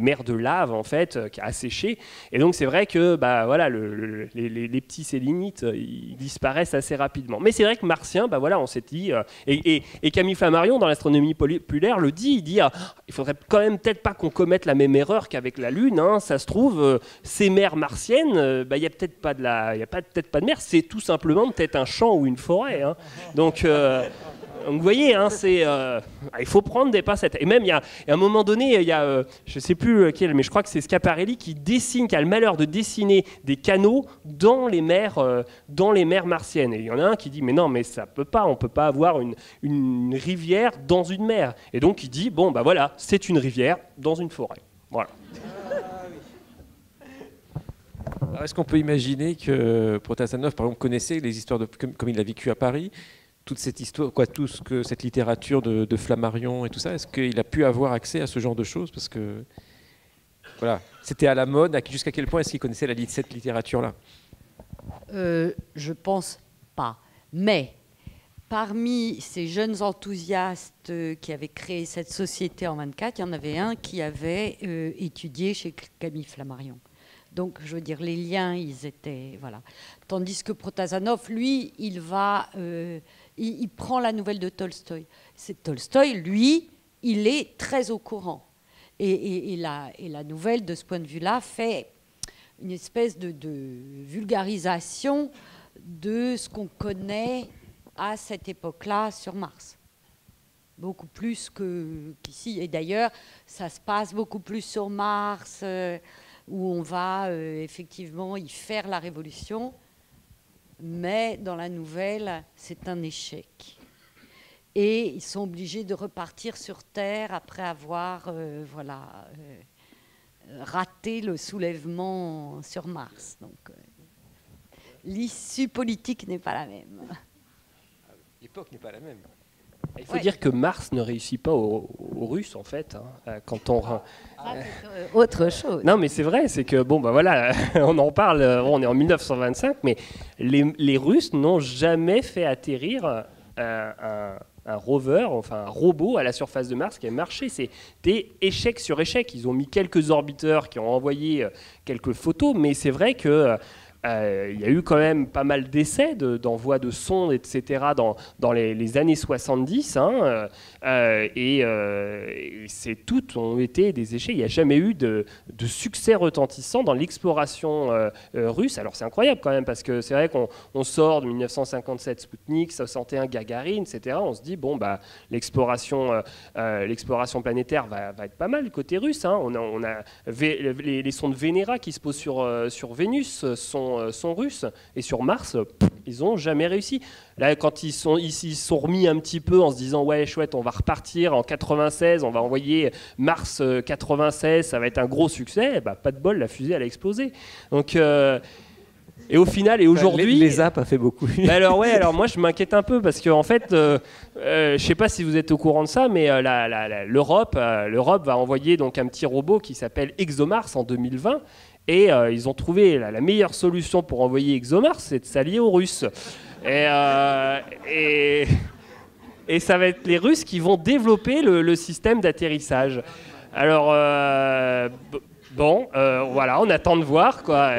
mers de lave en fait qui a asséché. Et donc c'est vrai que les petits sélénites ils disparaissent assez rapidement. Mais c'est vrai que martien, on s'est dit et Camille Flammarion dans l'astronomie populaire le dit, il dit il faudrait quand même peut-être pas qu'on commette la même erreur qu'avec la Lune. Ça se trouve ces mers martiennes, il y a peut-être pas peut-être pas de mer, c'est tout simplement peut-être un champ ou une forêt. Donc vous voyez, il faut prendre des pincettes. Et même, il y a un moment donné, je ne sais plus lequel, mais je crois que c'est Schiaparelli qui a le malheur de dessiner des canaux dans les mers martiennes. Et il y en a un qui dit, mais non, mais ça peut pas, on ne peut pas avoir une rivière dans une mer. Et donc, il dit, c'est une rivière dans une forêt. Voilà. Alors, est-ce qu'on peut imaginer que Protasanov, par exemple, connaissait les histoires comme il a vécu à Paris, toute cette histoire, cette littérature de Flammarion et tout ça, est-ce qu'il a pu avoir accès à ce genre de choses? Parce que c'était à la mode. Jusqu'à quel point est-ce qu'il connaissait cette littérature-là? Je pense pas. Mais parmi ces jeunes enthousiastes qui avaient créé cette société en 24, il y en avait un qui avait étudié chez Camille Flammarion. Donc, je veux dire, les liens, ils étaient... Voilà. Tandis que Protazanov, lui, il prend la nouvelle de Tolstoï. C'est Tolstoï, lui, il est très au courant. Et la nouvelle, de ce point de vue-là, fait une espèce de vulgarisation de ce qu'on connaît à cette époque-là sur Mars. Beaucoup plus qu'ici. Et d'ailleurs, ça se passe beaucoup plus sur Mars, où on va effectivement y faire la révolution. Mais dans la nouvelle, c'est un échec. Et ils sont obligés de repartir sur Terre après avoir raté le soulèvement sur Mars. Donc, l'issue politique n'est pas la même. L'époque n'est pas la même. Il faut dire que Mars ne réussit pas aux Russes, en fait. Quand on... c'est autre chose. Non, mais c'est vrai, c'est que, bon, bah voilà, on en parle, on est en 1925, mais les Russes n'ont jamais fait atterrir un rover, enfin un robot à la surface de Mars qui a marché. C'était échec sur échec. Ils ont mis quelques orbiteurs qui ont envoyé quelques photos, mais c'est vrai que il y a eu quand même pas mal d'essais d'envoi de sondes, etc. dans les années 70. Et c'est toutes ont été des échecs. Il n'y a jamais eu de succès retentissant dans l'exploration russe. Alors c'est incroyable quand même, parce que c'est vrai qu'on sort de 1957 Sputnik, 61 Gagarine, etc. On se dit, bon, bah, l'exploration planétaire va être pas mal côté russe. On a les sondes Venera qui se posent sur Vénus sont russes, et sur Mars, ils n'ont jamais réussi. Là, quand ils sont remis un petit peu en se disant, ouais, chouette, on va repartir en 96, on va envoyer Mars 96, ça va être un gros succès, bah, pas de bol, la fusée, elle a explosé. Donc... et au final, et aujourd'hui... L'ESA a fait beaucoup. Alors moi je m'inquiète un peu, parce qu'en fait, je ne sais pas si vous êtes au courant de ça, mais l'Europe va envoyer donc un petit robot qui s'appelle ExoMars en 2020, et ils ont trouvé la meilleure solution pour envoyer ExoMars, c'est de s'allier aux Russes. Et ça va être les Russes qui vont développer le système d'atterrissage. Alors, voilà, on attend de voir, quoi.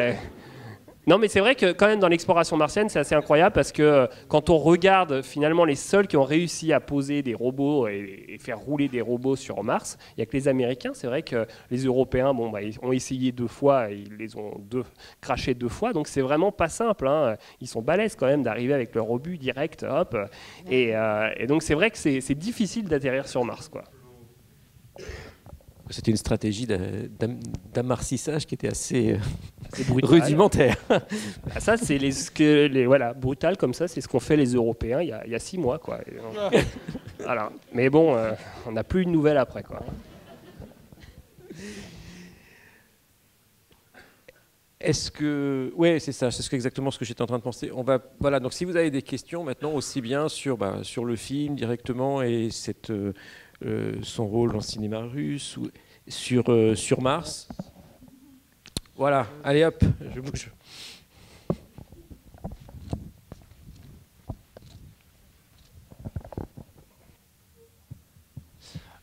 Non, mais c'est vrai que quand même dans l'exploration martienne, c'est assez incroyable, parce que quand on regarde finalement les seuls qui ont réussi à poser des robots et faire rouler des robots sur Mars, il n'y a que les Américains. C'est vrai que les Européens ils ont essayé 2 fois, ils les ont crashés 2 fois, donc c'est vraiment pas simple. Ils sont balèzes quand même d'arriver avec leur obus direct, hop. Et donc c'est vrai que c'est difficile d'atterrir sur Mars, quoi. C'était une stratégie d'amarcissage qui était assez rudimentaire. Ça, c'est brutal comme ça, c'est ce qu'ont fait les Européens il y a 6 mois, quoi. Voilà. Mais bon, on n'a plus de nouvelles après, quoi. Est-ce que... Oui, c'est ça, c'est exactement ce que j'étais en train de penser. Voilà, donc si vous avez des questions maintenant, aussi bien sur le film directement et son rôle dans le cinéma russe, ou sur Mars. Voilà, allez hop, je bouge.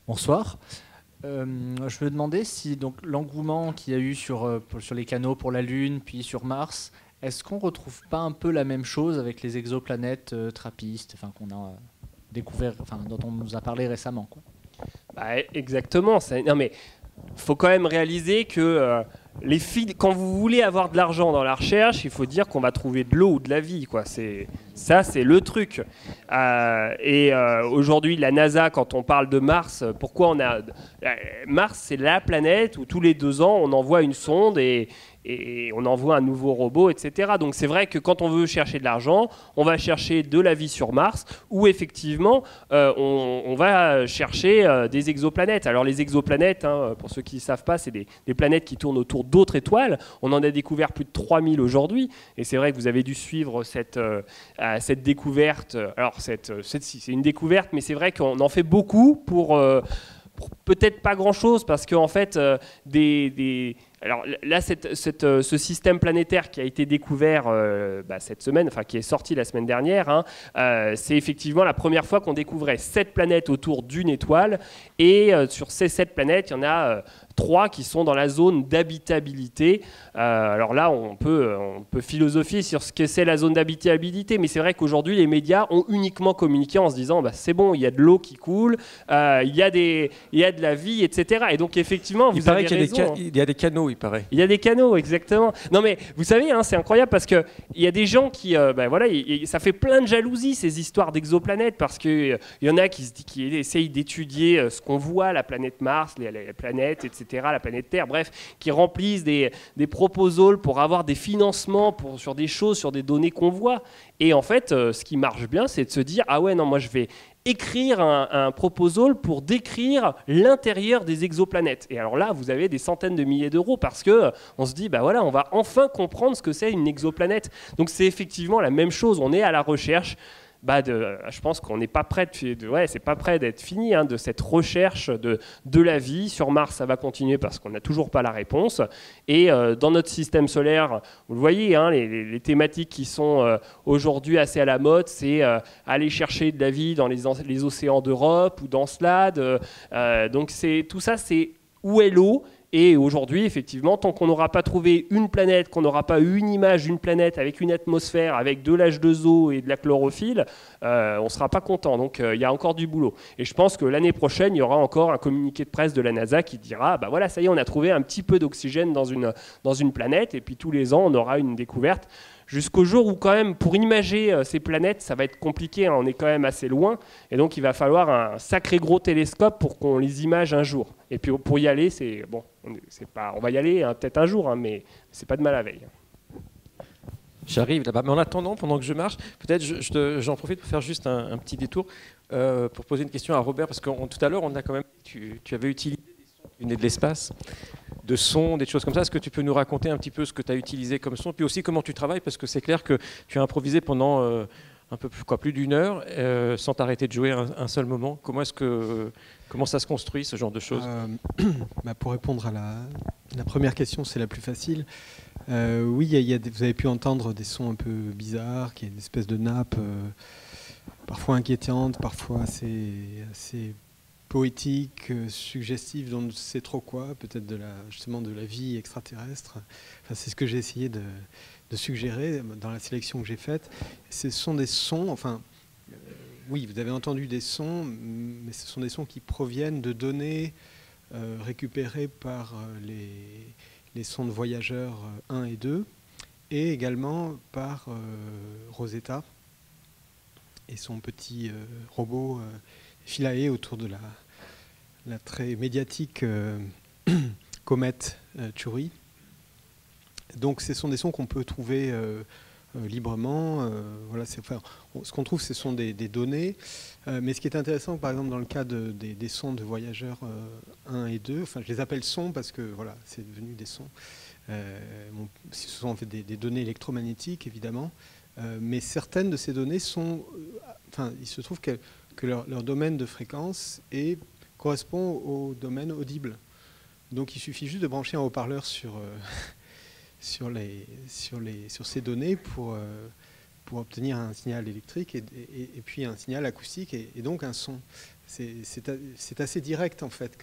Bonsoir. Je me demandais si donc l'engouement qu'il y a eu sur les canaux pour la Lune, puis sur Mars, est-ce qu'on retrouve pas un peu la même chose avec les exoplanètes trappistes, qu'on a découvert, dont on nous a parlé récemment, quoi. Bah, exactement. Non, mais faut quand même réaliser que quand vous voulez avoir de l'argent dans la recherche, il faut dire qu'on va trouver de l'eau ou de la vie, quoi. C'est le truc. Aujourd'hui, la NASA, quand on parle de Mars, Mars, c'est la planète où tous les 2 ans, on envoie une sonde et on envoie un nouveau robot, etc. Donc c'est vrai que quand on veut chercher de l'argent, on va chercher de la vie sur Mars, où effectivement on va chercher des exoplanètes. Alors les exoplanètes, pour ceux qui ne savent pas, c'est des planètes qui tournent autour d'autres étoiles. On en a découvert plus de 3000 aujourd'hui, et c'est vrai que vous avez dû suivre cette découverte. Alors c'est une découverte, mais c'est vrai qu'on en fait beaucoup pour peut-être pas grand-chose, parce qu'en fait, alors là, ce système planétaire qui a été découvert cette semaine, qui est sorti la semaine dernière, c'est effectivement la première fois qu'on découvrait 7 planètes autour d'une étoile, et sur ces 7 planètes, il y en a 3 qui sont dans la zone d'habitabilité. Alors là, on peut philosopher sur ce que c'est la zone d'habitabilité, mais c'est vrai qu'aujourd'hui, les médias ont uniquement communiqué en se disant bah, c'est bon, il y a de l'eau qui coule, il y a de la vie, etc. Et donc effectivement, vous avez raison. Il y a des canaux, il paraît. Il y a des canaux, exactement. Non mais vous savez, hein, c'est incroyable parce qu'il y a des gens qui, voilà, ça fait plein de jalousie ces histoires d'exoplanètes parce qu'il y en a qui essayent d'étudier ce qu'on voit, la planète Mars, les planètes, etc., la planète Terre, bref, qui remplissent des proposals pour avoir des financements sur des choses, sur des données qu'on voit. Et en fait, ce qui marche bien, c'est de se dire ah ouais, non, moi je vais écrire un proposal pour décrire l'intérieur des exoplanètes. Et alors là, vous avez des centaines de milliers d'euros parce que on se dit bah voilà, on va enfin comprendre ce que c'est une exoplanète. Donc c'est effectivement la même chose. On est à la recherche. Je pense qu'on n'est pas prêt c'est pas prêt d'être fini de cette recherche de la vie. Sur Mars, ça va continuer parce qu'on n'a toujours pas la réponse. Et dans notre système solaire, vous le voyez, les thématiques qui sont aujourd'hui assez à la mode, c'est aller chercher de la vie dans les océans d'Europe ou dans SLAD. Donc tout ça, c'est où est l'eau ? Et aujourd'hui, effectivement, tant qu'on n'aura pas trouvé une planète, qu'on n'aura pas eu une image d'une planète avec une atmosphère, avec de l'H2O et de la chlorophylle, on ne sera pas content. Donc il y a encore du boulot. Et je pense que l'année prochaine, il y aura encore un communiqué de presse de la NASA qui dira bah voilà, ça y est, on a trouvé un petit peu d'oxygène dans une planète. Et puis tous les ans, on aura une découverte. Jusqu'au jour où quand même, pour imager ces planètes, ça va être compliqué, on est quand même assez loin, et donc il va falloir un sacré gros télescope pour qu'on les image un jour. Et puis pour y aller, on va y aller peut-être un jour, mais c'est pas de mal à veille. J'arrive là-bas, mais en attendant, pendant que je marche, peut-être j'en profite pour faire juste un petit détour pour poser une question à Robert, parce que tout à l'heure, on a quand même, tu avais utilisé des sons qui venaient de l'espace, de sons, des choses comme ça. Est-ce que tu peux nous raconter un petit peu ce que tu as utilisé comme son, puis aussi comment tu travailles, parce que c'est clair que tu as improvisé pendant un peu plus d'une heure sans t'arrêter de jouer un seul moment. Comment ça se construit, ce genre de choses? Pour répondre à la première question, c'est la plus facile. Oui, vous avez pu entendre des sons un peu bizarres, qui est une espèce de nappe parfois inquiétante, parfois assez poétique, suggestive, dont on ne sait trop quoi, peut-être justement de la vie extraterrestre. Enfin, c'est ce que j'ai essayé de suggérer dans la sélection que j'ai faite. Ce sont des sons, oui, vous avez entendu des sons, mais ce sont des sons qui proviennent de données récupérées par les sondes Voyageurs 1 et 2, et également par Rosetta et son petit robot Philae autour de la très médiatique comète Chury. Donc ce sont des sons qu'on peut trouver librement. Ce qu'on trouve, ce sont des données. Mais ce qui est intéressant, par exemple, dans le cas des sons de Voyageurs 1 et 2, je les appelle sons parce que c'est devenu des sons. Ce sont en fait des données électromagnétiques, évidemment. Mais certaines de ces données sont... il se trouve que leur domaine de fréquence correspond au domaine audible. Donc il suffit juste de brancher un haut-parleur sur ces données pour obtenir un signal électrique et puis un signal acoustique et donc un son. C'est assez direct en fait.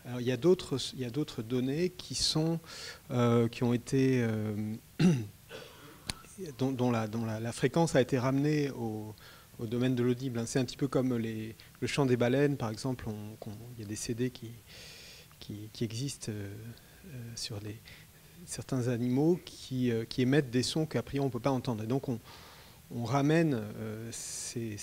Alors il y a d'autres données qui ont été dont la fréquence a été ramenée au domaine de l'audible. C'est un petit peu comme le chant des baleines, par exemple. Il y a des CD qui existent sur certains animaux qui émettent des sons qu'a priori on ne peut pas entendre. Et donc on ramène ces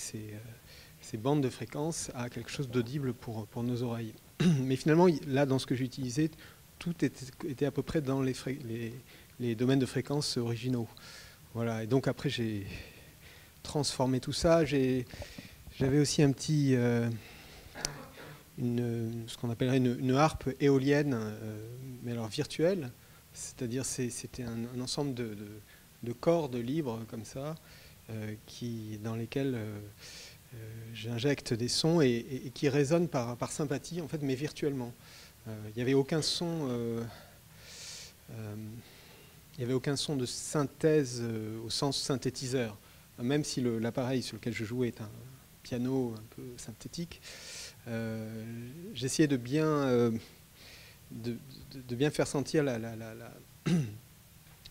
bandes de fréquences à quelque chose d'audible pour nos oreilles. Mais finalement, là, dans ce que j'ai utilisé, tout était à peu près dans les domaines de fréquences originaux. Voilà. Et donc après, j'ai transformé tout ça. J'avais aussi un petit... ce qu'on appellerait une harpe éolienne, mais alors virtuelle. C'est-à-dire c'était un ensemble de cordes libres comme ça, dans lesquelles j'injecte des sons et qui résonnent par sympathie, en fait, mais virtuellement. Il n'y avait aucun son... il n'y avait aucun son de synthèse au sens synthétiseur, même si l'appareil sur lequel je jouais est un piano un peu synthétique. J'essayais de bien de bien faire sentir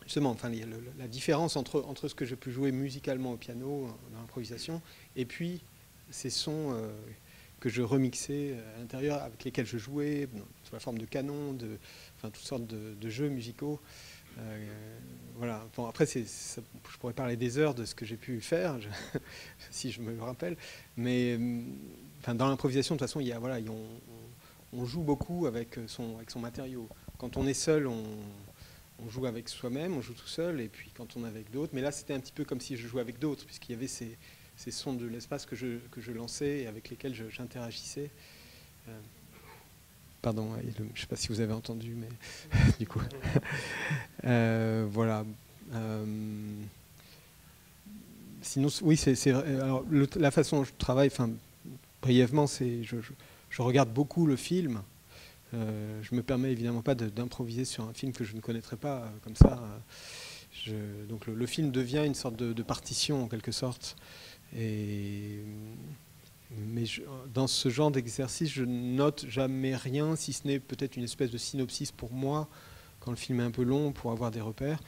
justement, enfin, la différence entre ce que j'ai pu jouer musicalement au piano, dans l'improvisation, et puis ces sons que je remixais à l'intérieur, avec lesquels je jouais, sous la forme de canon, toutes sortes de jeux musicaux. Voilà. Bon, après, je pourrais parler des heures de ce que j'ai pu faire, si je me rappelle. Mais dans l'improvisation, de toute façon, on joue beaucoup avec son matériau. Quand on est seul, on joue avec soi-même, on joue tout seul, et puis quand on est avec d'autres. Mais là, c'était un petit peu comme si je jouais avec d'autres, puisqu'il y avait ces sons de l'espace que je lançais et avec lesquels j'interagissais. Pardon, je ne sais pas si vous avez entendu, mais du coup. Voilà. Sinon, oui, alors, la façon dont je travaille, brièvement, je regarde beaucoup le film. Je me permets évidemment pas d'improviser sur un film que je ne connaîtrais pas comme ça. Donc le film devient une sorte de partition en quelque sorte. Mais dans ce genre d'exercice, je note jamais rien, si ce n'est peut-être une espèce de synopsis pour moi, quand le film est un peu long, pour avoir des repères.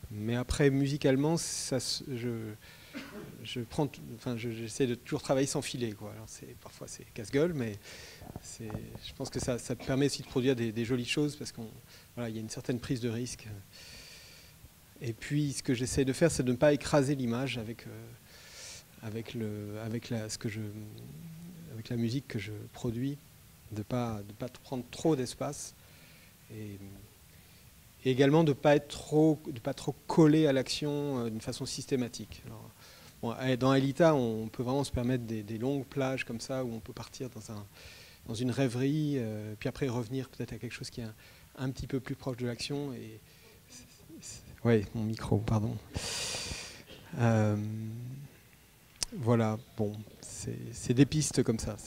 Mais après, musicalement, j'essaie de toujours travailler sans filet, quoi. Alors parfois c'est casse-gueule, mais je pense que ça permet aussi de produire des jolies choses, parce qu'il y a une certaine prise de risque. Et puis, ce que j'essaie de faire, c'est de ne pas écraser l'image avec la musique que je produis, de pas prendre trop d'espace, et également de pas trop collé à l'action d'une façon systématique. Alors, dans Aelita, on peut vraiment se permettre des longues plages comme ça, où on peut partir dans une rêverie, puis après revenir peut-être à quelque chose qui est un petit peu plus proche de l'action. Oui, mon micro, pardon. Voilà, bon, c'est des pistes comme ça.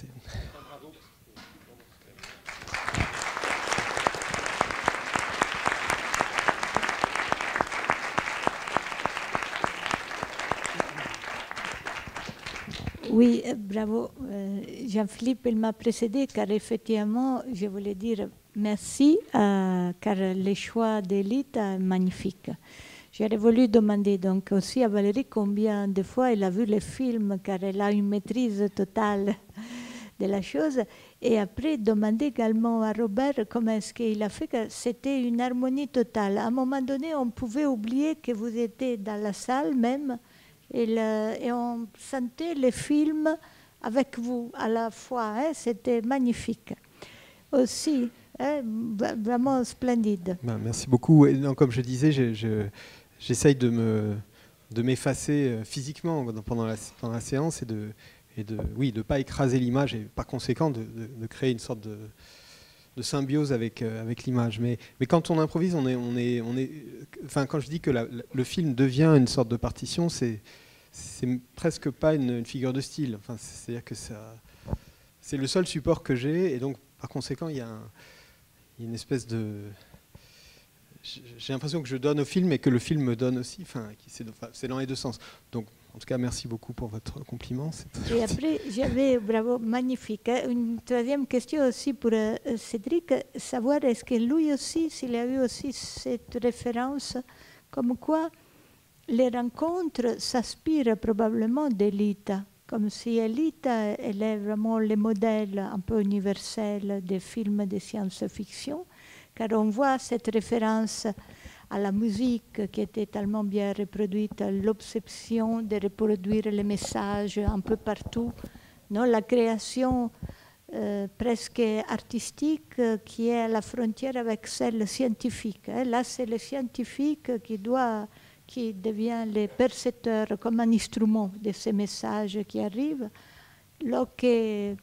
Oui, bravo. Jean-Philippe, il m'a précédé, car effectivement, je voulais dire merci, car le choix d'Élite est magnifique. J'aurais voulu demander donc aussi à Valérie combien de fois elle a vu le film, car elle a une maîtrise totale de la chose. Et après, demander également à Robert comment est-ce qu'il a fait, que c'était une harmonie totale. À un moment donné, on pouvait oublier que vous étiez dans la salle même, et on sentait le film avec vous à la fois. Hein, c'était magnifique. Aussi, hein, vraiment splendide. Merci beaucoup. Et donc, comme je disais, j'essaye de m'effacer physiquement pendant la séance et de pas écraser l'image, et par conséquent de créer une sorte de symbiose avec l'image. Mais quand on improvise, enfin, quand je dis que le film devient une sorte de partition, c'est presque pas une figure de style. Enfin, c'est-à-dire que c'est le seul support que j'ai, et donc par conséquent, il y a une espèce de... J'ai l'impression que je donne au film et que le film me donne aussi. Enfin, c'est dans les deux sens. Donc, en tout cas, merci beaucoup pour votre compliment. Et après, j'avais, bravo, magnifique. Une troisième question aussi pour Cédric, savoir est-ce que lui aussi, s'il a eu aussi cette référence, comme quoi les rencontres s'inspirent probablement d'Elita, comme si Elita, elle est vraiment le modèle un peu universel des films de science-fiction, car on voit cette référence à la musique qui était tellement bien reproduite, l'obsession de reproduire les messages un peu partout, non? La création presque artistique qui est à la frontière avec celle scientifique. Hein. Là, c'est le scientifique qui devient le percepteur comme un instrument de ces messages qui arrivent. Alors que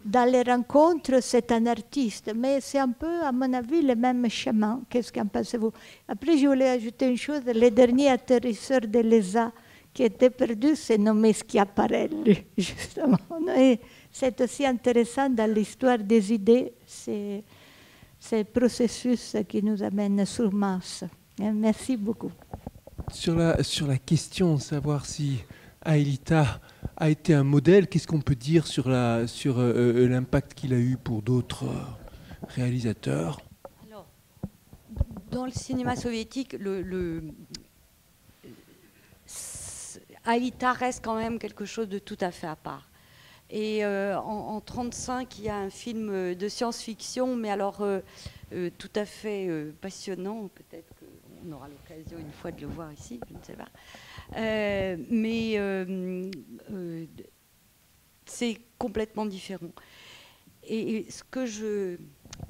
dans les rencontres, c'est un artiste, mais c'est un peu, à mon avis, le même chemin. Qu'est-ce qu'en pensez-vous? Après, je voulais ajouter une chose. Le dernier atterrisseur de l'ESA qui était perdu, c'est nommé Schiaparelli, justement. Et c'est aussi intéressant dans l'histoire des idées, c'est ce processus qui nous amène sur Mars. Merci beaucoup. Sur la question de savoir si Aelita a été un modèle, qu'est-ce qu'on peut dire sur l'impact qu'il a eu pour d'autres réalisateurs? Alors, Dans le cinéma soviétique, Aïlita reste quand même quelque chose de tout à fait à part. Et en 1935, il y a un film de science-fiction, mais alors tout à fait passionnant. Peut-être qu'on aura l'occasion une fois de le voir ici, je ne sais pas. Mais c'est complètement différent. Et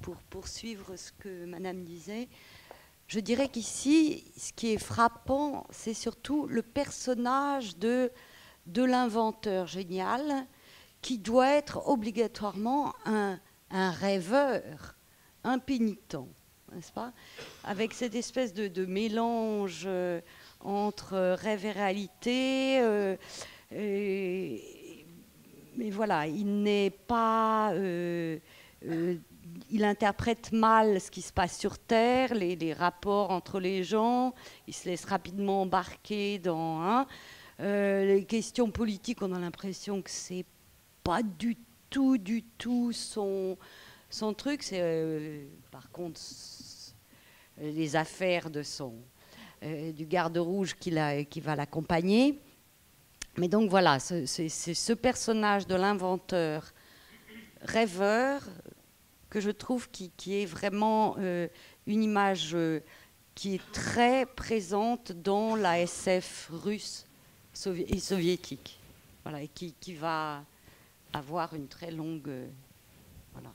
pour poursuivre ce que Madame disait, je dirais qu'ici, ce qui est frappant, c'est surtout le personnage de l'inventeur génial, qui doit être obligatoirement un rêveur impénitent, n'est-ce pas? Avec cette espèce de mélange entre rêve et réalité. Mais voilà, il n'est pas... il interprète mal ce qui se passe sur Terre, les rapports entre les gens. Il se laisse rapidement embarquer dans les questions politiques. On a l'impression que c'est pas du tout son truc. C'est par contre les affaires de du garde rouge qui va l'accompagner. Mais donc voilà, c'est ce personnage de l'inventeur rêveur que je trouve qui est vraiment une image qui est très présente dans la SF russe et soviétique. Voilà, et qui va avoir une très longue... voilà.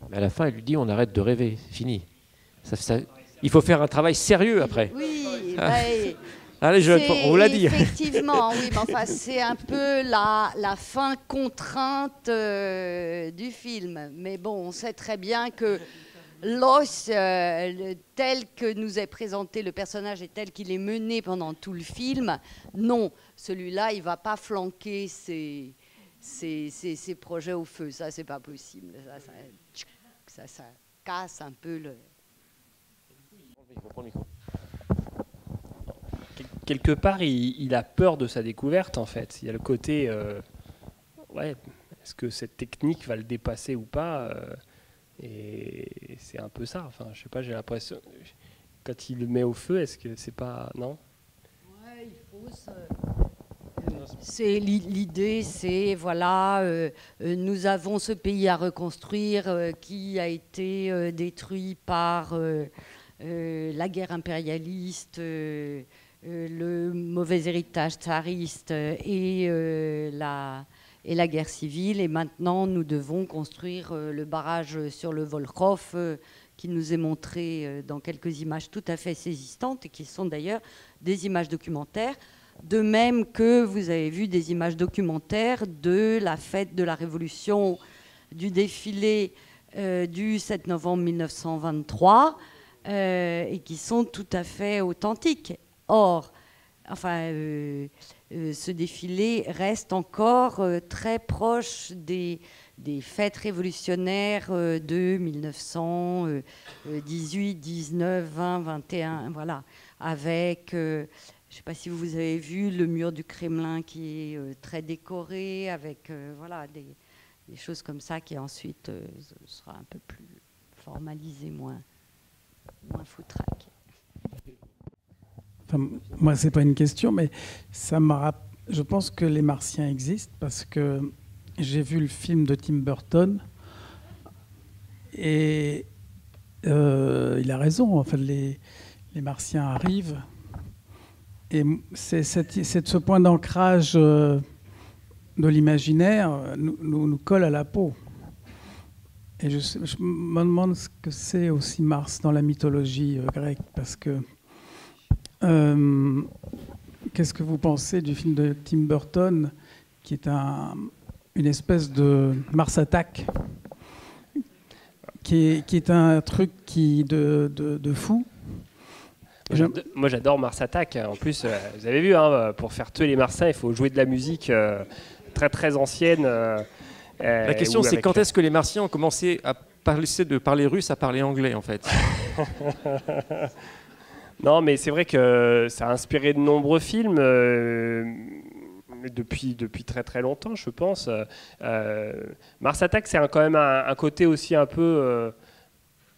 Mais à la fin, elle lui dit on arrête de rêver, c'est fini. Il faut faire un travail sérieux après. Oui, allez, on vous l'a dit. Effectivement, oui, mais enfin, c'est un peu la fin contrainte du film. Mais bon, on sait très bien que l'os, tel que nous est présenté le personnage et tel qu'il est mené pendant tout le film, non, celui-là, il ne va pas flanquer ses projets au feu. Ça, c'est pas possible. Ça casse un peu le... Quelque part, il a peur de sa découverte, en fait. Il y a le côté, est-ce que cette technique va le dépasser ou pas et c'est un peu ça. Enfin, je sais pas, j'ai l'impression, quand il le met au feu, est-ce que c'est pas... Non ? Ouais, il faut... L'idée, c'est, voilà, nous avons ce pays à reconstruire qui a été détruit par la guerre impérialiste, le mauvais héritage tsariste et la guerre civile. Et maintenant, nous devons construire le barrage sur le Volkhov qui nous est montré dans quelques images tout à fait saisissantes et qui sont d'ailleurs des images documentaires. De même que vous avez vu des images documentaires de la fête de la Révolution, du défilé du 7 novembre 1923 et qui sont tout à fait authentiques. Or, ce défilé reste encore très proche des fêtes révolutionnaires de 1918, 19, 20, 21, voilà, avec, je ne sais pas si vous avez vu le mur du Kremlin qui est très décoré, avec voilà, des choses comme ça qui ensuite sera un peu plus formalisé, moins foutraque. Enfin, moi, c'est pas une question, mais je pense que les Martiens existent parce que j'ai vu le film de Tim Burton et il a raison. En fait, les Martiens arrivent et c'est ce point d'ancrage de l'imaginaire nous colle à la peau. Et je me demande ce que c'est aussi Mars dans la mythologie grecque, parce que qu'est-ce que vous pensez du film de Tim Burton, qui est une espèce de Mars Attack, qui est un truc de fou. Moi, j'adore Mars Attack. En plus, vous avez vu, pour faire tuer les Martiens, il faut jouer de la musique très très ancienne. La question, c'est quand est-ce que les Martiens ont commencé à de parler russe à parler anglais, en fait. Non, mais c'est vrai que ça a inspiré de nombreux films depuis très très longtemps, je pense. Mars Attack, c'est quand même un côté aussi un peu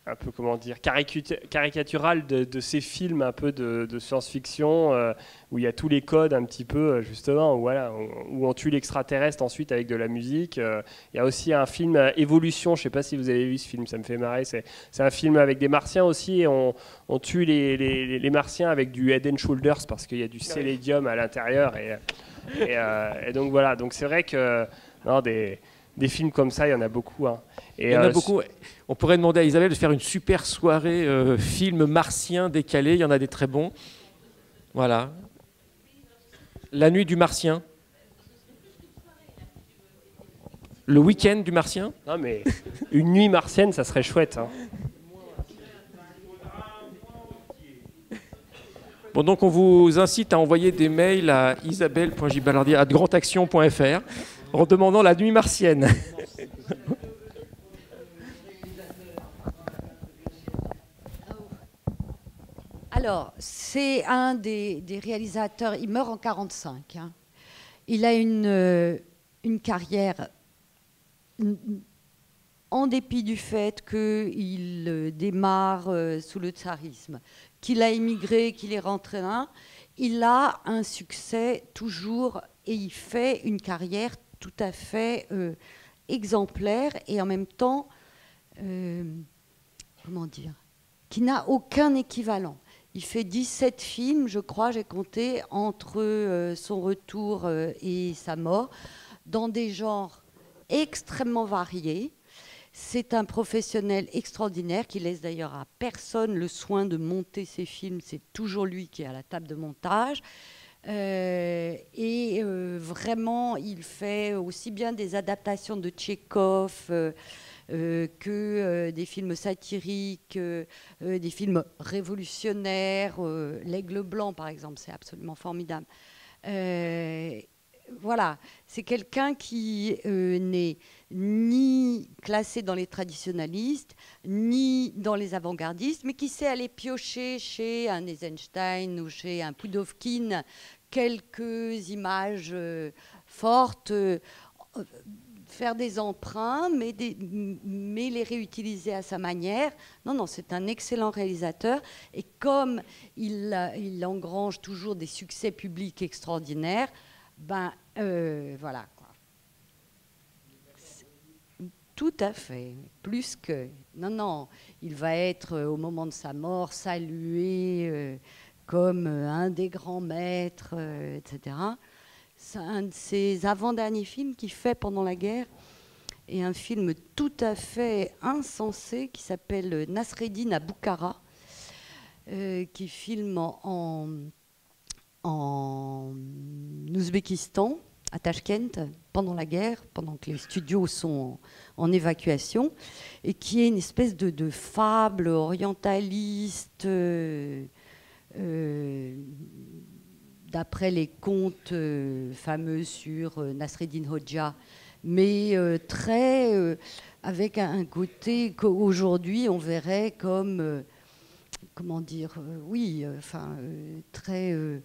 un peu comment dire, caricatural de ces films un peu de science-fiction où il y a tous les codes un petit peu justement voilà, où on tue l'extraterrestre ensuite avec de la musique. Il y a aussi un film Évolution, je ne sais pas si vous avez vu ce film, ça me fait marrer. C'est un film avec des martiens aussi et on tue les martiens avec du Head and Shoulders parce qu'il y a du sélénium à l'intérieur et donc voilà, donc c'est vrai que non, des films comme ça, il y en a beaucoup. Hein. Il y en a beaucoup. On pourrait demander à Isabelle de faire une super soirée film martien décalé. Il y en a des très bons. Voilà. La nuit du martien. Le week-end du martien. Non mais une nuit martienne, ça serait chouette. Hein. Bon, donc on vous incite à envoyer des mails à isabelle.gibalardi@grandaction.fr en demandant la nuit martienne. Alors, c'est un des réalisateurs, il meurt en 1945. Hein. Il a une carrière, en dépit du fait qu'il démarre sous le tsarisme, qu'il a émigré, qu'il est rentré là, il a un succès toujours et il fait une carrière tout à fait exemplaire et en même temps, comment dire, qui n'a aucun équivalent. Il fait 17 films, je crois, j'ai compté, entre son retour et sa mort, dans des genres extrêmement variés. C'est un professionnel extraordinaire qui laisse d'ailleurs à personne le soin de monter ses films. C'est toujours lui qui est à la table de montage. Vraiment, il fait aussi bien des adaptations de Tchekhov que des films satiriques, des films révolutionnaires. L'Aigle blanc, par exemple, c'est absolument formidable. Voilà, c'est quelqu'un qui n'est ni classé dans les traditionalistes, ni dans les avant-gardistes, mais qui sait aller piocher chez un Eisenstein ou chez un Pudovkin quelques images fortes, faire des emprunts, mais les réutiliser à sa manière. Non, c'est un excellent réalisateur. Et comme il engrange toujours des succès publics extraordinaires, voilà. Quoi. Tout à fait. Plus que... Non, il va être, au moment de sa mort, salué comme un des grands maîtres, etc. C'est un de ses avant-derniers films qu'il fait pendant la guerre, et un film tout à fait insensé qui s'appelle Nasreddin à Boukhara, qui filme en Ouzbékistan, à Tachkent, pendant la guerre, pendant que les studios sont en évacuation, et qui est une espèce de fable orientaliste, d'après les contes fameux sur Nasreddin Hoxha, mais très avec un côté qu'aujourd'hui on verrait comme comment dire, très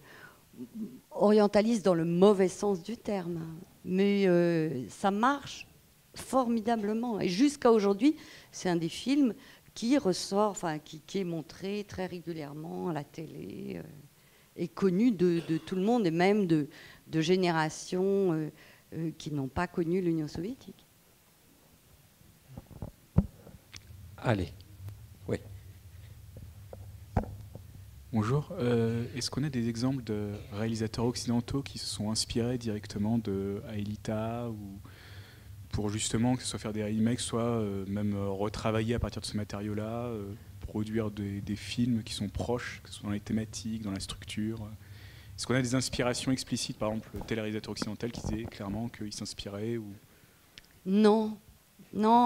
orientaliste dans le mauvais sens du terme. Mais ça marche formidablement. Et jusqu'à aujourd'hui, c'est un des films qui ressort, qui est montré très régulièrement à la télé, et connu de tout le monde, et même de générations qui n'ont pas connu l'Union soviétique. Allez, oui. Bonjour. Est-ce qu'on a des exemples de réalisateurs occidentaux qui se sont inspirés directement de Aelita, ou pour justement que ce soit faire des remakes, soit même retravailler à partir de ce matériau-là, produire des films qui sont proches, que ce soit dans les thématiques, dans la structure. Est-ce qu'on a des inspirations explicites, par exemple, tel réalisateur occidental qui disait clairement qu'il s'inspirait ou... Non.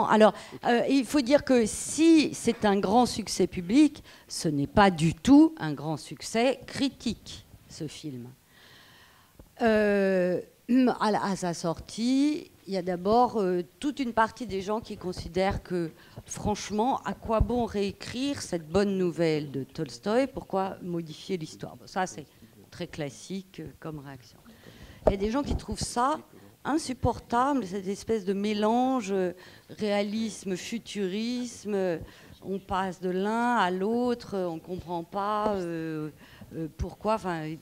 Alors, il faut dire que si c'est un grand succès public, ce n'est pas du tout un grand succès critique, ce film. À sa sortie, il y a d'abord toute une partie des gens qui considèrent que, franchement, à quoi bon réécrire cette bonne nouvelle de Tolstoï? Pourquoi modifier l'histoire? Ça, c'est très classique comme réaction. Il y a des gens qui trouvent ça insupportable, cette espèce de mélange réalisme, futurisme, on passe de l'un à l'autre, on ne comprend pas pourquoi,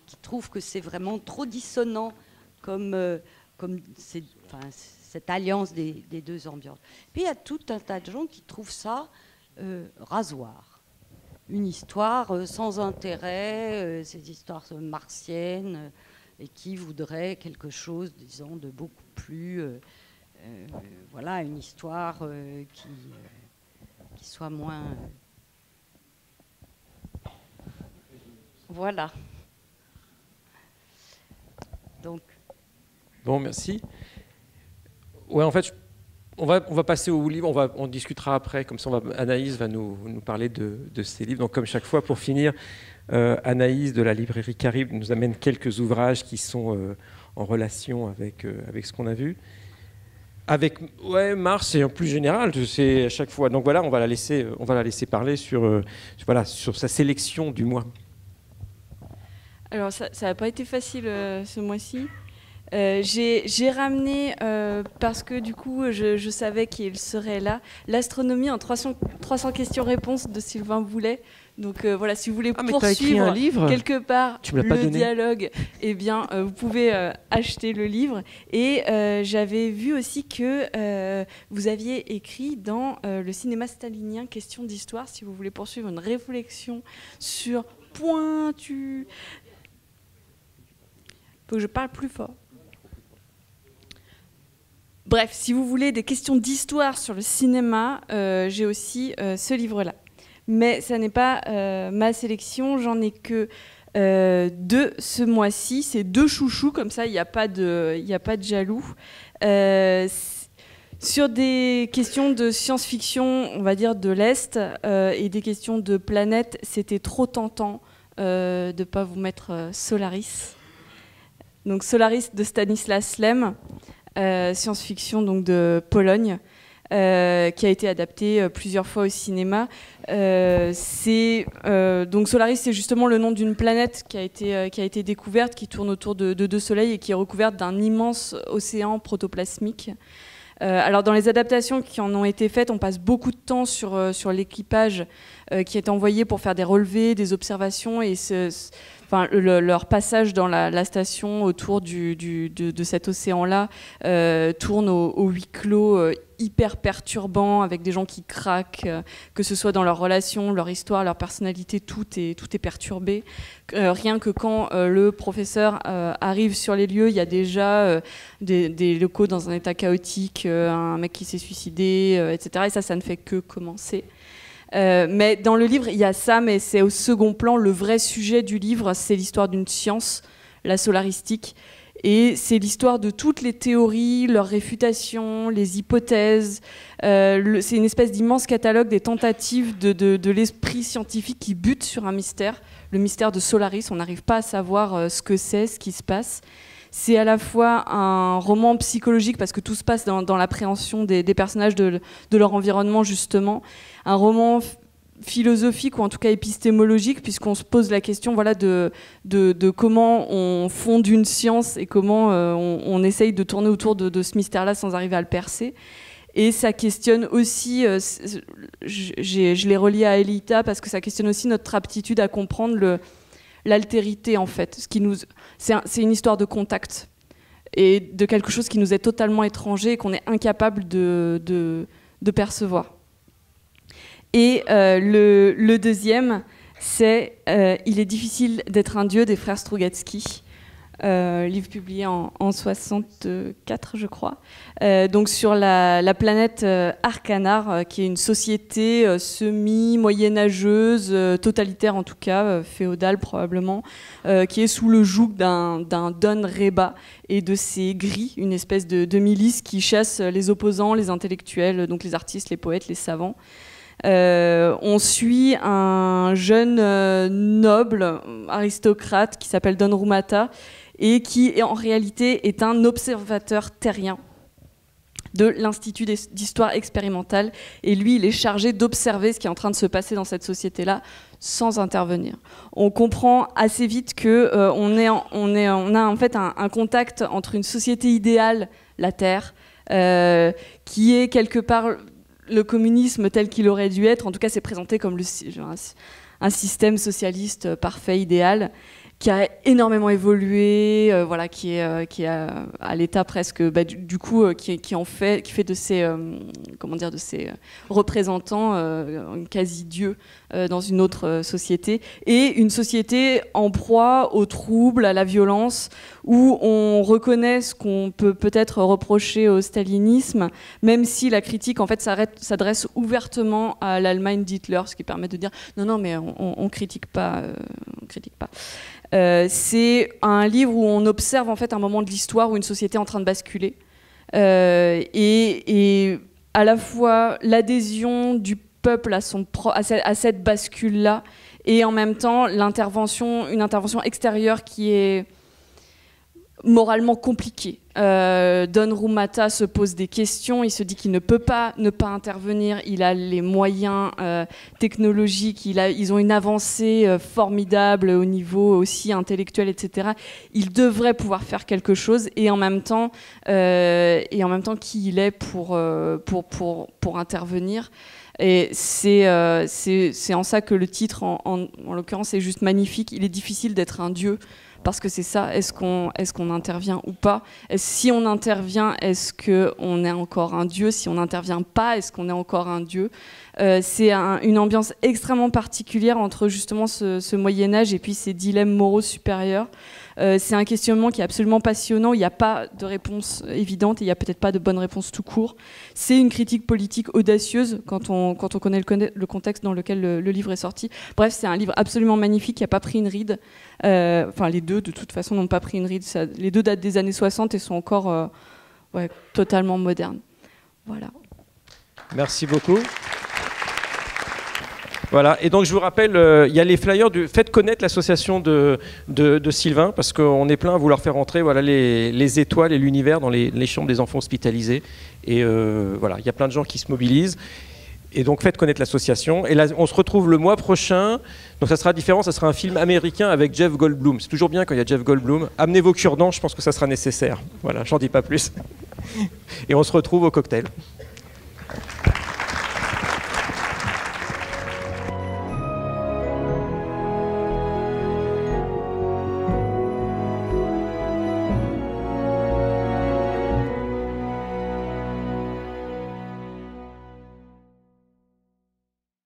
qui trouvent que c'est vraiment trop dissonant comme cette alliance des deux ambiances. Puis il y a tout un tas de gens qui trouvent ça rasoir. Une histoire sans intérêt, ces histoires martiennes, et qui voudraient quelque chose, disons, de beaucoup plus... voilà, une histoire qui soit moins... Voilà. Donc... Bon, merci. Ouais, en fait, on va passer au livre, on discutera après, comme ça Anaïs va nous parler de ces livres. Donc comme chaque fois, pour finir, Anaïs de la librairie Caribe nous amène quelques ouvrages qui sont en relation avec ce qu'on a vu. Avec Mars, c'est en plus général, c'est à chaque fois. Donc voilà, on va la laisser parler sur sa sélection du mois. Alors ça n'a pas été facile ce mois-ci. J'ai ramené, parce que du coup je savais qu'il serait là, l'astronomie en 300 questions-réponses de Sylvain Boulet. Donc voilà, si vous voulez poursuivre un livre quelque part le donné. dialogue, eh bien vous pouvez acheter le livre. Et j'avais vu aussi que vous aviez écrit dans le cinéma stalinien Question d'histoire, si vous voulez poursuivre une réflexion sur pointu. Faut que je parle plus fort. Bref, si vous voulez des questions d'histoire sur le cinéma, j'ai aussi ce livre-là. Mais ça n'est pas ma sélection, j'en ai que 2 ce mois-ci. C'est 2 chouchous, comme ça, il n'y a pas de jaloux. Sur des questions de science-fiction, on va dire de l'Est, et des questions de planète, c'était trop tentant de ne pas vous mettre Solaris. Donc Solaris de Stanislas Lem. Science-fiction donc de Pologne, qui a été adapté plusieurs fois au cinéma. Donc Solaris, c'est justement le nom d'une planète qui a été découverte, qui tourne autour de 2 soleils et qui est recouverte d'un immense océan protoplasmique. Alors dans les adaptations qui en ont été faites, on passe beaucoup de temps sur l'équipage qui est envoyé pour faire des relevés, des observations, et leur passage dans la station autour de cet océan-là tourne au huis clos hyper perturbant, avec des gens qui craquent, que ce soit dans leurs relations, leur histoire, leur personnalité, tout est perturbé. Rien que quand le professeur arrive sur les lieux, il y a déjà des locaux dans un état chaotique, un mec qui s'est suicidé, etc. Et ça ne fait que commencer. Mais dans le livre, il y a ça, mais c'est au second plan. Le vrai sujet du livre, c'est l'histoire d'une science, la solaristique. Et c'est l'histoire de toutes les théories, leurs réfutations, les hypothèses. C'est une espèce d'immense catalogue des tentatives de l'esprit scientifique qui bute sur un mystère, le mystère de Solaris. On n'arrive pas à savoir ce que c'est, ce qui se passe. C'est à la fois un roman psychologique, parce que tout se passe dans l'appréhension des personnages, de leur environnement, justement. Un roman philosophique, ou en tout cas épistémologique, puisqu'on se pose la question de comment on fonde une science et comment on essaye de tourner autour de ce mystère-là sans arriver à le percer. Et ça questionne aussi, je l'ai relié à Aelita, parce que ça questionne aussi notre aptitude à comprendre l'altérité, en fait. C'est une histoire de contact et de quelque chose qui nous est totalement étranger et qu'on est incapable de percevoir. Et le deuxième, c'est Il est difficile d'être un dieu des frères Strugatsky, livre publié en 64, je crois. Donc sur la planète Arcanar, qui est une société semi-moyenâgeuse, totalitaire en tout cas, féodale probablement, qui est sous le joug d'un Don Reba et de ses gris, une espèce de milice qui chasse les opposants, les intellectuels, donc les artistes, les poètes, les savants. On suit un jeune noble aristocrate qui s'appelle Don Rumata, et qui en réalité est un observateur terrien de l'Institut d'histoire expérimentale. Et lui, il est chargé d'observer ce qui est en train de se passer dans cette société-là sans intervenir. On comprend assez vite qu'on a en fait un contact entre une société idéale, la Terre, qui est quelque part le communisme tel qu'il aurait dû être. En tout cas, c'est présenté comme un système socialiste parfait, idéal, qui a énormément évolué, voilà, qui est à l'état presque, du coup, qui fait de ses, de ses représentants un quasi-dieu dans une autre société, et une société en proie au trouble, à la violence, où on reconnaît ce qu'on peut peut-être reprocher au stalinisme, même si la critique en fait s'adresse ouvertement à l'Allemagne d'Hitler, ce qui permet de dire non, mais on critique pas, c'est un livre où on observe en fait un moment de l'histoire où une société est en train de basculer, et à la fois l'adhésion du peuple à cette bascule-là, et en même temps une intervention extérieure qui est moralement compliquée. Don Rumata se pose des questions, il se dit qu'il ne peut pas ne pas intervenir, il a les moyens technologiques, ils ont une avancée formidable au niveau aussi intellectuel, etc. Il devrait pouvoir faire quelque chose, et en même temps qui il est pour intervenir. Et c'est en ça que le titre, en l'occurrence, est juste magnifique. Il est difficile d'être un dieu, parce que c'est ça, est-ce qu'on intervient ou pas? Si on intervient, est-ce qu'on est encore un dieu? Si on n'intervient pas, est-ce qu'on est encore un dieu? C'est une ambiance extrêmement particulière entre justement ce Moyen-Âge et puis ces dilemmes moraux supérieurs. C'est un questionnement qui est absolument passionnant. Il n'y a pas de réponse évidente et il n'y a peut-être pas de bonne réponse tout court. C'est une critique politique audacieuse quand on connaît le contexte dans lequel le livre est sorti. Bref, c'est un livre absolument magnifique qui n'a pas pris une ride. Enfin, les deux, de toute façon, n'ont pas pris une ride. Les deux datent des années 60 et sont encore totalement modernes. Voilà. Merci beaucoup. Voilà, et donc je vous rappelle, il y a les flyers du Faites connaître l'association de Sylvain, parce qu'on est plein à vouloir faire entrer les étoiles et l'univers dans les chambres des enfants hospitalisés. Et voilà, il y a plein de gens qui se mobilisent. Et donc faites connaître l'association. Et là, on se retrouve le mois prochain. Donc ça sera différent, ça sera un film américain avec Jeff Goldblum. C'est toujours bien quand il y a Jeff Goldblum. Amenez vos cure-dents, je pense que ça sera nécessaire. Voilà, j'en dis pas plus. Et on se retrouve au cocktail.